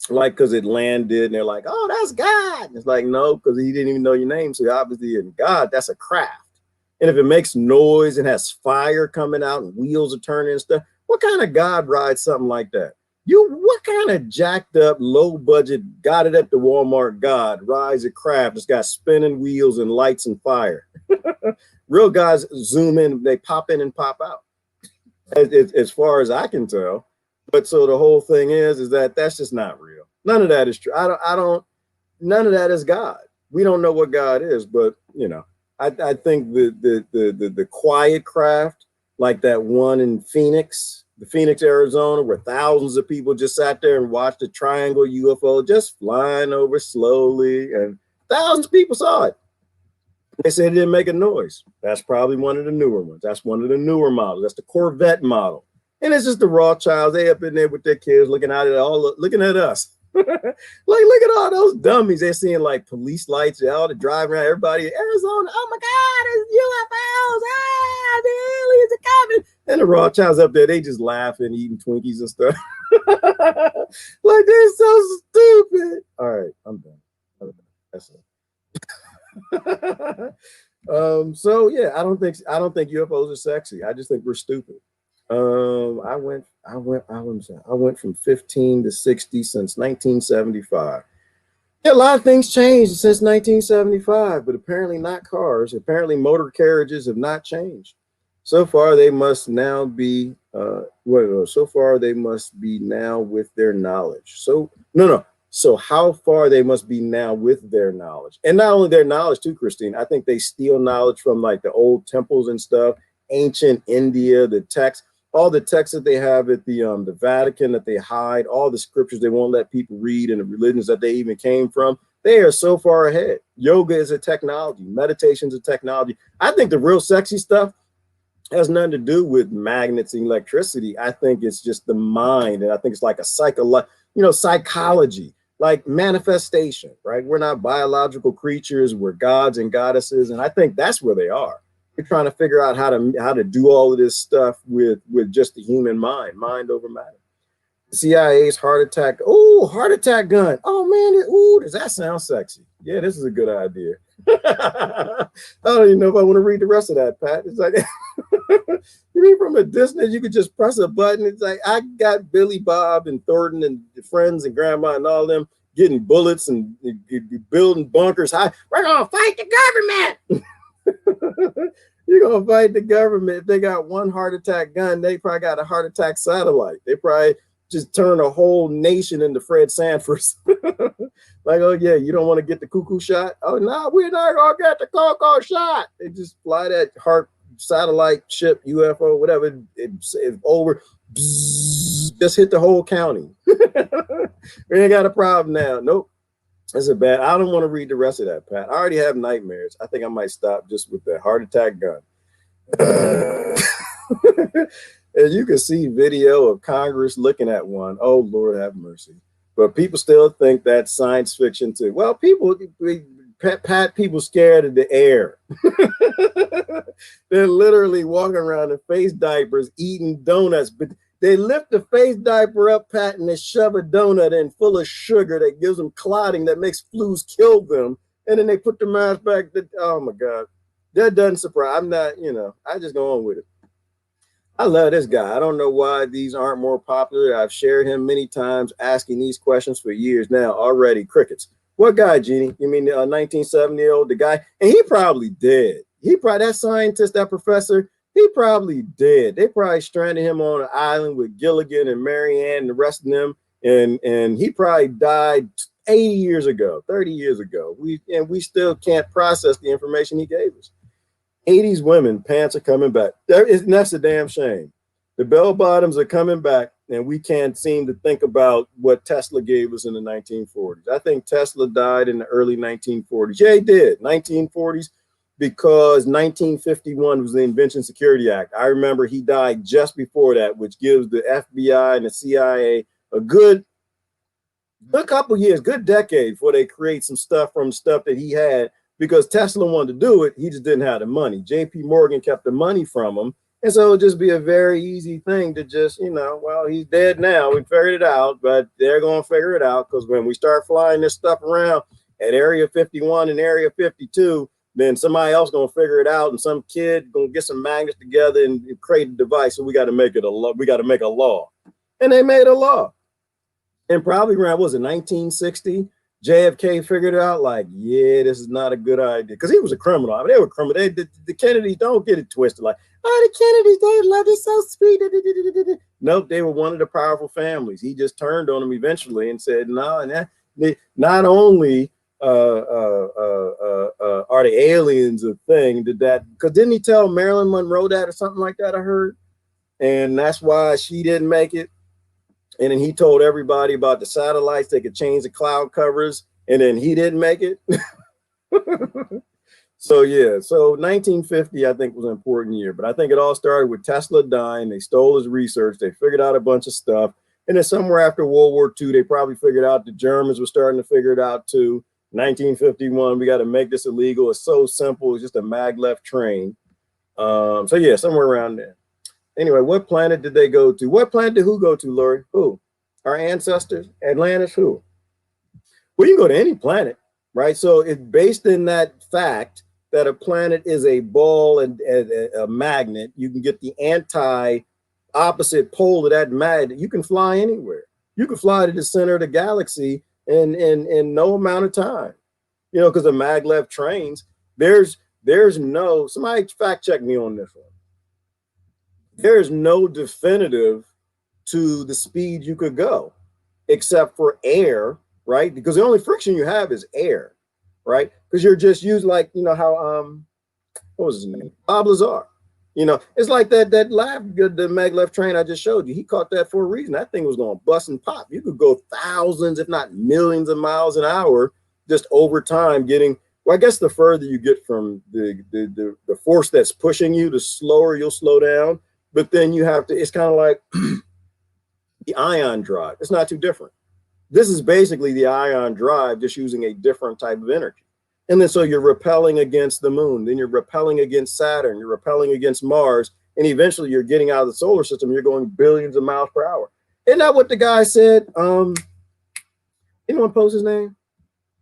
Like, because it landed and they're like, oh, that's God. And it's like, no, because he didn't even know your name. So obviously, in God, that's a craft. And if it makes noise and has fire coming out and wheels are turning and stuff, what kind of God rides something like that? What kind of jacked up, low budget, got it at the Walmart God rides a craft that's got spinning wheels and lights and fire? Real guys zoom in, they pop in and pop out, as far as I can tell. But so the whole thing is that that's just not real. None of that is true. I don't, none of that is God. We don't know what God is, but I think the quiet craft, like that one in Phoenix, Arizona, where thousands of people just sat there and watched a triangle UFO just flying over slowly, and thousands of people saw it. They said it didn't make a noise. That's probably one of the newer ones. That's one of the newer models. That's the Corvette model. And it's just the Rothschilds. They up in there with their kids looking at it all, looking at us. Like, look at all those dummies. They're seeing like police lights, all the driving around, everybody in Arizona. Oh my God, it's UFOs. Ah, the aliens are coming. And the Rothschilds up there, they just laughing, eating Twinkies and stuff. Like, they're so stupid. All right, I'm done. That's it. So yeah, I don't think UFOs are sexy. I just think we're stupid. I went from 15 to 60 since 1975. Yeah, a lot of things changed since 1975, but apparently not cars. Apparently motor carriages have not changed. So far they must now be so far they must be now with their knowledge. So no. So how far they must be now with their knowledge. And not only their knowledge too, Christine, I think they steal knowledge from like the old temples and stuff, ancient India, the texts, all the texts that they have at the Vatican that they hide, all the scriptures they won't let people read, and the religions that they even came from. They are so far ahead. Yoga is a technology. Meditation is a technology. I think the real sexy stuff has nothing to do with magnets and electricity. I think it's just the mind. And I think it's like a psychology, like manifestation, right? We're not biological creatures. We're gods and goddesses. And I think that's where they are. We're trying to figure out how to do all of this stuff with just the human mind over matter. The CIA's heart attack. Oh, heart attack gun. Oh man. Ooh, does that sound sexy? Yeah, this is a good idea. I don't even know if I want to read the rest of that, Pat. It's like, you mean from a distance, you could just press a button. It's like, I got Billy Bob and Thornton and friends and grandma and all them getting bullets and building bunkers high. We're going to fight the government. You're going to fight the government. If they got one heart attack gun, they probably got a heart attack satellite. They probably just turn a whole nation into Fred Sanford's. Like, oh yeah, you don't want to get the cuckoo shot? Oh no, we're not gonna get the cuckoo shot. They just fly that heart satellite ship, UFO, whatever. It's over. Bzzz, just hit the whole county. We ain't got a problem now. Nope. That's a bad. I don't want to read the rest of that, Pat. I already have nightmares. I think I might stop just with that heart attack gun. And you can see video of Congress looking at one. Oh, Lord have mercy. But people still think that's science fiction too. Well, people scared of the air. They're literally walking around in face diapers, eating donuts. But they lift the face diaper up, Pat, and they shove a donut in full of sugar that gives them clotting that makes flus kill them. And then they put the mask back. Oh, my God. That doesn't surprise. I'm not, I just go on with it. I love this guy. I don't know why these aren't more popular. I've shared him many times, asking these questions for years now already. Crickets. What guy, Jeannie? You mean the 1970-year-old, the guy? And he probably dead. That scientist, that professor, he probably dead. They probably stranded him on an island with Gilligan and Marianne and the rest of them. And he probably died 80 years ago, 30 years ago. We still can't process the information he gave us. 80s women pants are coming back. That's a damn shame. The bell bottoms are coming back, and we can't seem to think about what Tesla gave us in the 1940s. I think Tesla died in the early 1940s. Yeah, he did. 1940s, because 1951 was the Invention Security Act. I remember he died just before that, which gives the FBI and the CIA a good couple years, good decade before they create some stuff from stuff that he had. Because Tesla wanted to do it, he just didn't have the money. JP Morgan kept the money from him, And so it would just be a very easy thing to just, well, he's dead now. We figured it out, but they're going to figure it out because when we start flying this stuff around at Area 51 and Area 52, then somebody else going to figure it out, and some kid going to get some magnets together and create a device. So we got to make it a law. We got to make a law, and they made a law. And probably around, what was it, 1960? JFK figured it out, like, yeah, this is not a good idea. Because he was a criminal. I mean, they were criminal. The Kennedys, don't get it twisted. Like, oh, the Kennedys, they love it so sweet. Nope, they were one of the powerful families. He just turned on them eventually and said, no, and not only are the aliens a thing, because didn't he tell Marilyn Monroe that or something like that, I heard? And that's why she didn't make it. And then he told everybody about the satellites, they could change the cloud covers, and then he didn't make it. So yeah, so 1950 I think was an important year, but I think it all started with Tesla dying. They stole his research, they figured out a bunch of stuff, and then somewhere after World War II, they probably figured out the Germans were starting to figure it out too. 1951, we got to make this illegal. It's so simple, it's just a maglev train. So yeah, somewhere around there. Anyway, what planet did they go to? What planet did who go to, Lori? Who? Our ancestors? Atlantis? Who? Well, you can go to any planet, right? So it's based in that fact that a planet is a ball and a magnet. You can get the opposite pole of that magnet. You can fly anywhere. You can fly to the center of the galaxy in no amount of time. Because the maglev trains, there's no, somebody fact check me on this one. There's no definitive to the speed you could go except for air, right? Because the only friction you have is air, right? Because you're just using, like, how what was his name? Bob Lazar. It's like that the maglev train I just showed you. He caught that for a reason. That thing was going to bust and pop. You could go thousands, if not millions of miles an hour just over time getting, well, I guess the further you get from the force that's pushing you, the slower you'll slow down. But then you have to, it's kind of like the ion drive. It's not too different. This is basically the ion drive, just using a different type of energy. And then so you're repelling against the moon, then you're repelling against Saturn, you're repelling against Mars, and eventually you're getting out of the solar system, you're going billions of miles per hour. Isn't that what the guy said? Anyone post his name?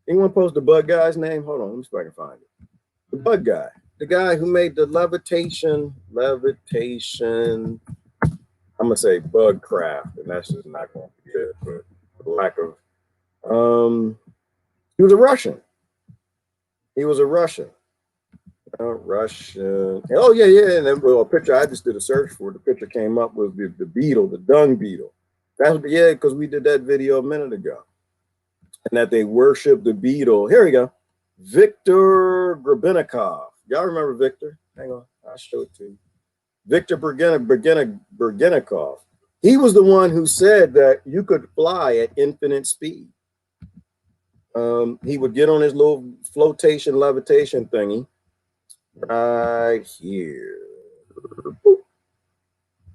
Anyone post the bug guy's name? Hold on, let me see if I can find it. The bug guy. The guy who made the levitation, I'm gonna say bug craft, and that's just not going to be good for lack of. He was a Russian. Russian. Oh yeah. And then a picture I just did a search for. The picture came up with the beetle, the dung beetle. That's because we did that video a minute ago, and that they worship the beetle. Here we go. Viktor Grebennikov. Y'all remember Victor? Hang on, I'll show it to you. Viktor Grebennikov. He was the one who said that you could fly at infinite speed. He would get on his little flotation levitation thingy right here.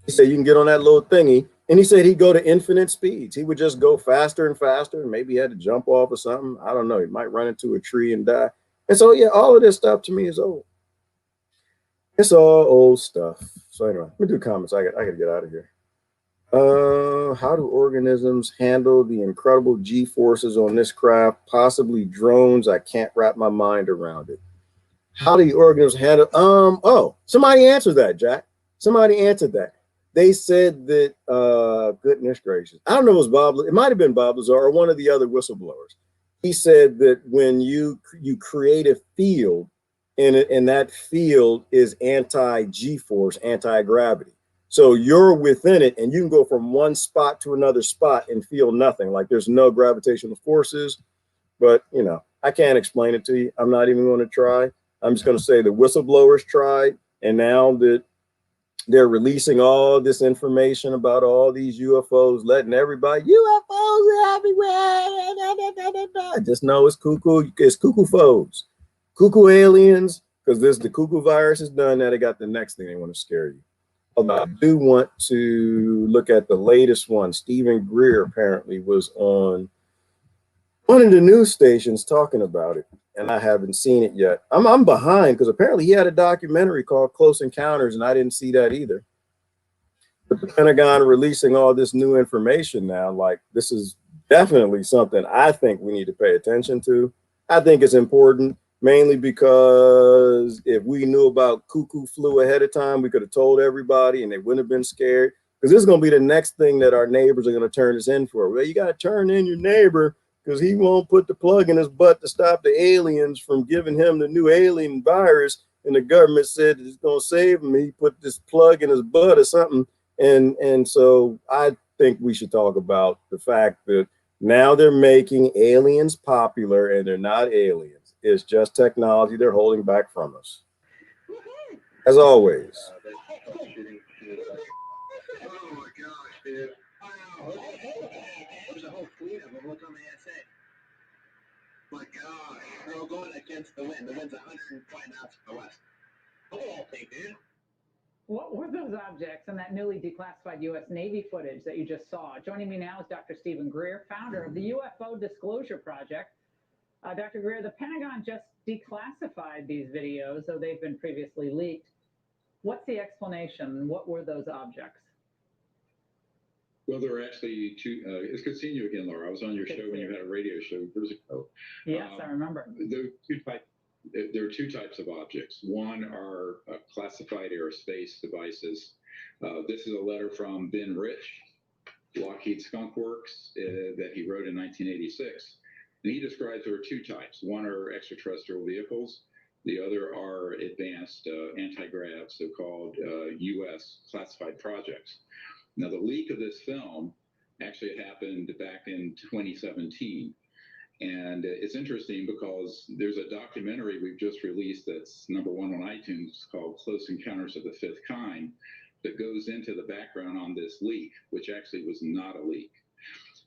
He said you can get on that little thingy, and he said he'd go to infinite speeds. He would just go faster and faster. Maybe he had to jump off or something. I don't know. He might run into a tree and die. And so, yeah, all of this stuff to me is old. It's all old stuff. So anyway, let me do comments. I got to get out of here. How do organisms handle the incredible G-forces on this craft? Possibly drones. I can't wrap my mind around it. How do the organisms handle? Oh, somebody answered that, Jack. Somebody answered that. They said that, goodness gracious, I don't know if it was Bob. It might have been Bob Lazar or one of the other whistleblowers. He said that when you create a field, and that field is anti-G-force, anti-gravity. So you're within it, and you can go from one spot to another spot and feel nothing. Like there's no gravitational forces. But I can't explain it to you. I'm not even going to try. I'm just going to say the whistleblowers tried, and now that they're releasing all this information about all these UFOs, letting everybody, UFOs everywhere. I just know it's cuckoo. It's cuckoo foes, cuckoo aliens, because the cuckoo virus is done. Now they got the next thing they want to scare you. Although I do want to look at the latest one. Stephen Greer apparently was on one of the news stations talking about it. and I haven't seen it yet. I'm behind because apparently he had a documentary called Close Encounters, and I didn't see that either. But the Pentagon releasing all this new information now, like this is definitely something I think we need to pay attention to. I think it's important mainly because if we knew about cuckoo flu ahead of time, we could have told everybody and they wouldn't have been scared. Because this is going to be the next thing that our neighbors are going to turn us in for. Well, you got to turn in your neighbor because he won't put the plug in his butt to stop the aliens from giving him the new alien virus. And the government said it's going to save him. He put this plug in his butt or something. And so I think we should talk about the fact that now they're making aliens popular and they're not aliens. It's just technology they're holding back from us. As always. Oh my gosh, dude. Wow. There's a whole fleet of them. Look on the SA. My gosh. They're all going against the wind. The wind's 105 knots from the west. Look at that thing, dude. What were those objects in that newly declassified U.S. Navy footage that you just saw? Joining me now is Dr. Stephen Greer, founder of the UFO Disclosure Project. Dr. Greer, the Pentagon just declassified these videos, though they've been previously leaked. What's the explanation? What were those objects? Well, there are actually two. It's good seeing you again, Laura. I was on your show when you had a radio show years ago. Yes, I remember. There are two types of objects. One are classified aerospace devices. This is a letter from Ben Rich, Lockheed Skunk Works, that he wrote in 1986. And he describes there are two types. One are extraterrestrial vehicles. The other are advanced anti-grav, so-called U.S. classified projects. Now, the leak of this film actually happened back in 2017. And it's interesting because there's a documentary we've just released that's #1 on iTunes called Close Encounters of the Fifth Kind that goes into the background on this leak, which actually was not a leak.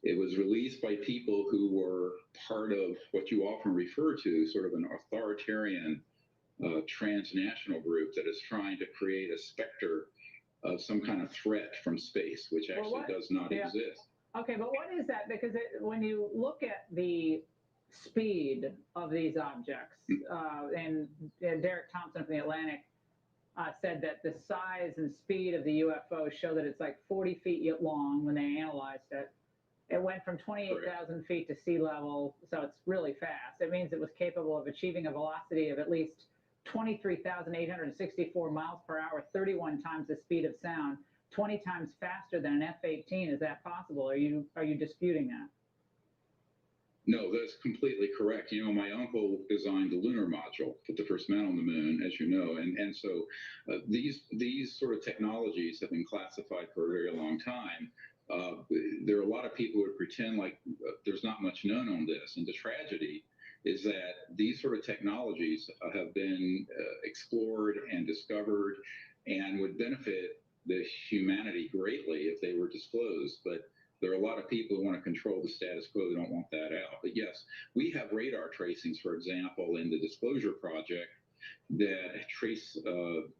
It was released by people who were part of what you often refer to, sort of an authoritarian transnational group that is trying to create a specter of some kind of threat from space, which actually does not exist. Okay, but what is that? Because when you look at the speed of these objects, and Derek Thompson from The Atlantic said that the size and speed of the UFO show that it's like 40 feet long when they analyzed it. It went from 28,000 feet to sea level, so it's really fast. It means it was capable of achieving a velocity of at least 23,864 miles per hour, 31 times the speed of sound, 20 times faster than an F-18. Is that possible? Are you disputing that? No, that's completely correct. You know, my uncle designed the lunar module, put the first man on the moon, as you know, and so these sort of technologies have been classified for a very long time. There are a lot of people who pretend like there's not much known on this, and the tragedy is that these sort of technologies have been explored and discovered and would benefit the humanity greatly if they were disclosed. But there are a lot of people who want to control the status quo. They don't want that out. But yes, we have radar tracings, for example, in the Disclosure Project that trace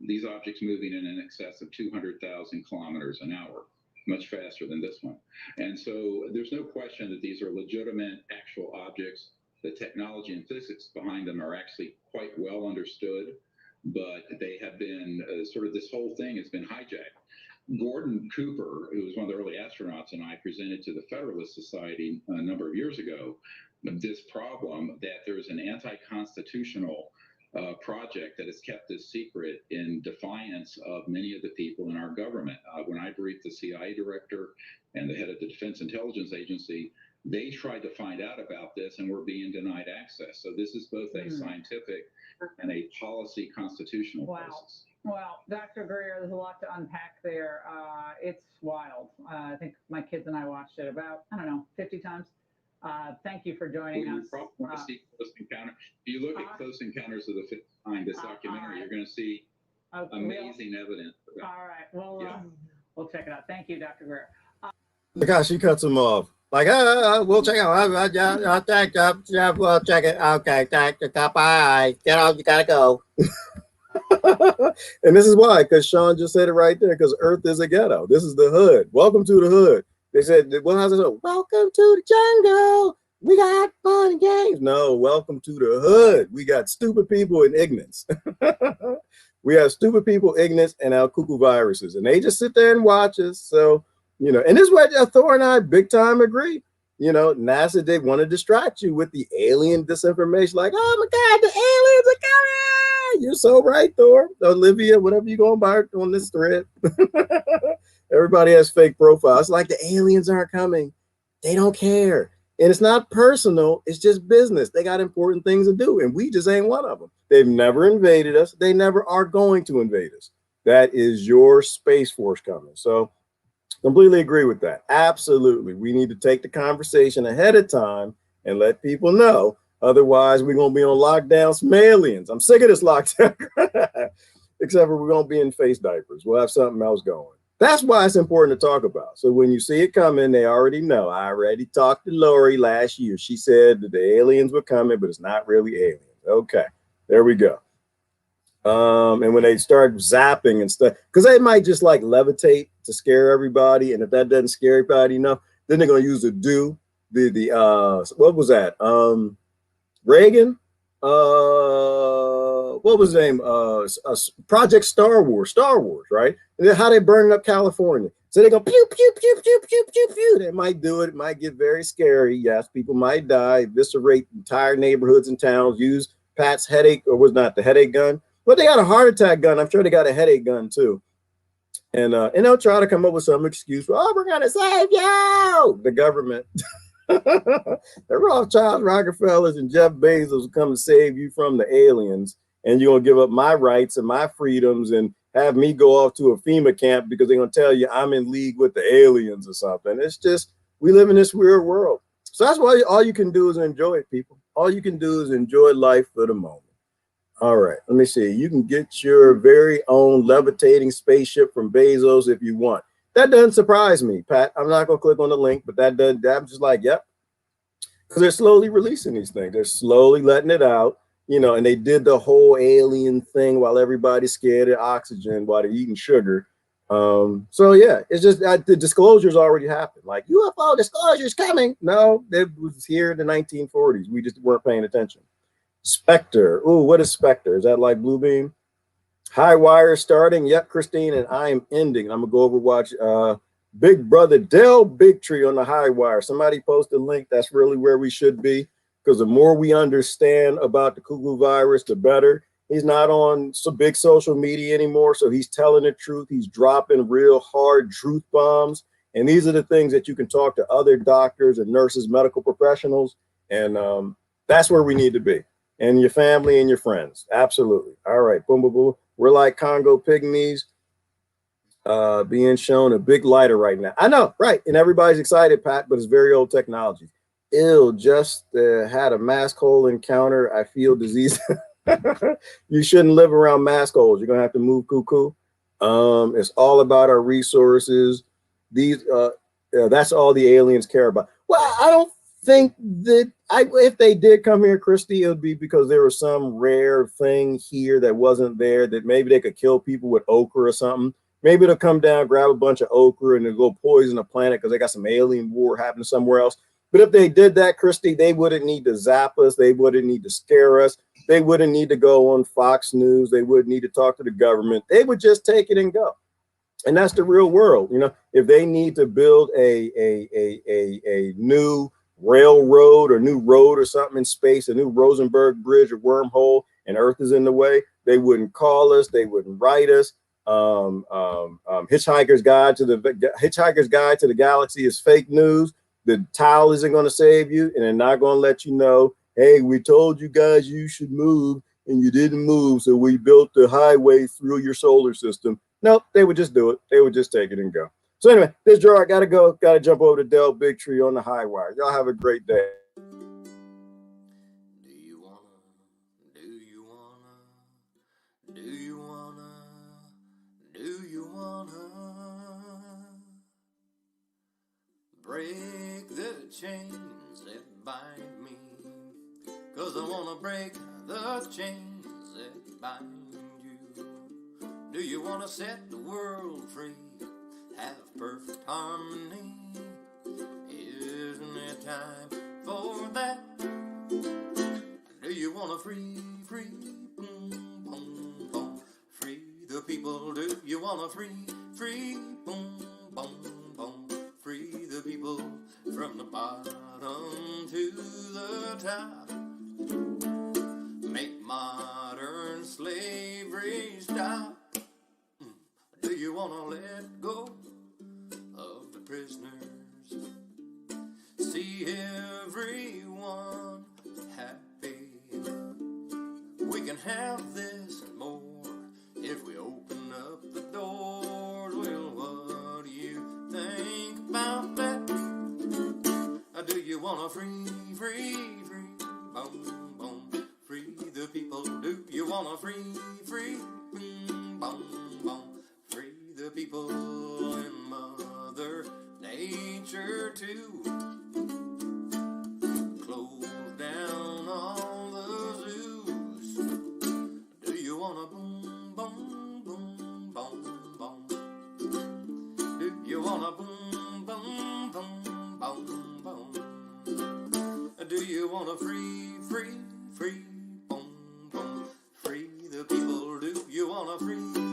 these objects moving in excess of 200,000 kilometers an hour, much faster than this one. And so there's no question that these are legitimate, actual objects. The technology and physics behind them are actually quite well understood, but they have been sort of this whole thing has been hijacked. Gordon Cooper, who was one of the early astronauts, and I presented to the Federalist Society a number of years ago this problem that there's an anti-constitutional project that has kept this secret in defiance of many of the people in our government. When I briefed the CIA director and the head of the Defense Intelligence Agency, they tried to find out about this and were being denied access. So this is both a scientific and a policy constitutional crisis. Well, Dr. Greer, there's a lot to unpack there. It's wild. I think my kids and I watched it about, 50 times. Thank you for joining us. You want to see Close Encounter. If you look at Close Encounters of the Fifth Kind, this documentary, you're going to see amazing evidence. All right. Well, we'll check it out. Thank you, Dr. Greer. Look how she cuts him off. Like, we'll check out. I'll check it. We'll check it. Okay, bye. Get out. You gotta go. And this is why, because Sean just said it right there. Because Earth is a ghetto. This is the hood. Welcome to the hood. They said, well, how's it? Welcome to the jungle. We got fun and games. No, welcome to the hood. We got stupid people and ignorance. We have stupid people, ignorance, and our cuckoo viruses, and they just sit there and watch us. So, and this is what Thor and I big time agree. NASA, they want to distract you with the alien disinformation, like, oh my God, the aliens are coming. You're so right, Thor. Olivia, whatever you going by on this thread. Everybody has fake profiles. Like the aliens aren't coming. They don't care. And it's not personal, it's just business. They got important things to do, and we just ain't one of them. They've never invaded us. They never are going to invade us. That is your Space Force coming. So, completely agree with that. Absolutely. We need to take the conversation ahead of time and let people know. Otherwise, we're going to be on lockdown from aliens. I'm sick of this lockdown. Except for we're going to be in face diapers. We'll have something else going. That's why it's important to talk about. So when you see it coming, they already know. I already talked to Lori last year. She said that the aliens were coming, but it's not really aliens. Okay, there we go. And when they start zapping and stuff, because they might just like levitate to scare everybody, and if that doesn't scare everybody enough, then they're gonna use the what was that? Reagan, what was his name? Project Star Wars, right? And then how they burning up California. So they go pew pew pew pew pew pew pew. They might do it. It might get very scary. Yes, people might die, eviscerate entire neighborhoods and towns. Use Pat's headache, or was not the headache gun, but they got a heart attack gun. I'm sure they got a headache gun too. And they'll try to come up with some excuse for, oh, we're gonna save you, the government. The Rothschilds, Rockefellers, and Jeff Bezos will come and save you from the aliens, and you're gonna give up my rights and my freedoms and have me go off to a FEMA camp because they're gonna tell you I'm in league with the aliens or something. It's just, we live in this weird world. So that's why all you can do is enjoy it, people. All you can do is enjoy life for the moment. All right, let me see. You can get your very own levitating spaceship from Bezos if you want. That doesn't surprise me, Pat. I'm not gonna click on the link, but that does. I'm just like, yep, because they're slowly releasing these things. They're slowly letting it out, and they did the whole alien thing while everybody's scared of oxygen while they're eating sugar. So yeah, it's just the disclosures already happened. Like UFO disclosures coming. No, it was here in the 1940s. We just weren't paying attention. Spectre. Ooh, what is Spectre? Is that like Bluebeam? High Wire starting. Yep, Christine, and I am ending. I'm gonna go over watch Big Brother Del Bigtree on the High Wire. Somebody post a link. That's really where we should be, because the more we understand about the cuckoo virus, the better. He's not on some big social media anymore, so he's telling the truth. He's dropping real hard truth bombs, and these are the things that you can talk to other doctors and nurses, medical professionals, and that's where we need to be. And your family and your friends. Absolutely. All right. Boom, boom, boom. We're like Congo pygmies being shown a big lighter right now. I know, right. And everybody's excited, Pat, but it's very old technology. Ill just had a mask hole encounter. I feel disease. You shouldn't live around mask holes. You're going to have to move cuckoo. It's all about our resources. That's all the aliens care about. Well, I don't think that if they did come here, Christy, it would be because there was some rare thing here that wasn't there, that maybe they could kill people with ochre or something. Maybe they'll come down, grab a bunch of ochre, and they'll go poison the planet because they got some alien war happening somewhere else. But if they did that, Christy, they wouldn't need to zap us. They wouldn't need to scare us. They wouldn't need to go on Fox News. They wouldn't need to talk to the government. They would just take it and go. And that's the real world. If they need to build a new railroad or new road or something in space, a new Rosenberg bridge or wormhole, and Earth is in the way, they wouldn't call us. They wouldn't write us. Hitchhiker's Guide to the Galaxy is fake news. The towel isn't going to save you, and they're not going to let you know, hey, we told you guys you should move, and you didn't move, so we built the highway through your solar system. Nope, they would just do it. They would just take it and go. So anyway, this drawer, I got to go. Got to jump over to Del Bigtree on the High Wire. Y'all have a great day. Break the chains that bind me, 'cause I wanna break the chains that bind you. Do you wanna set the world free, have perfect harmony? Isn't it time for that? Do you want to free, boom, boom, boom, free the people? Do you want to free, boom, boom, boom, free the people from the bottom to the top? Make modern slavery stop. Do you want to let go of the prisoners? See everyone happy. We can have this and more if we open up the doors. Well, what do you think about that? Do you want to free, boom, boom, free the people? Do you want to free, boom, boom, free the people and Mother Nature too? Close down all the zoos. Do you want to boom, boom, boom, boom, boom? Do you want to boom, boom, boom, boom, boom? Do you want to free, boom, boom, free the people? Do you want to free?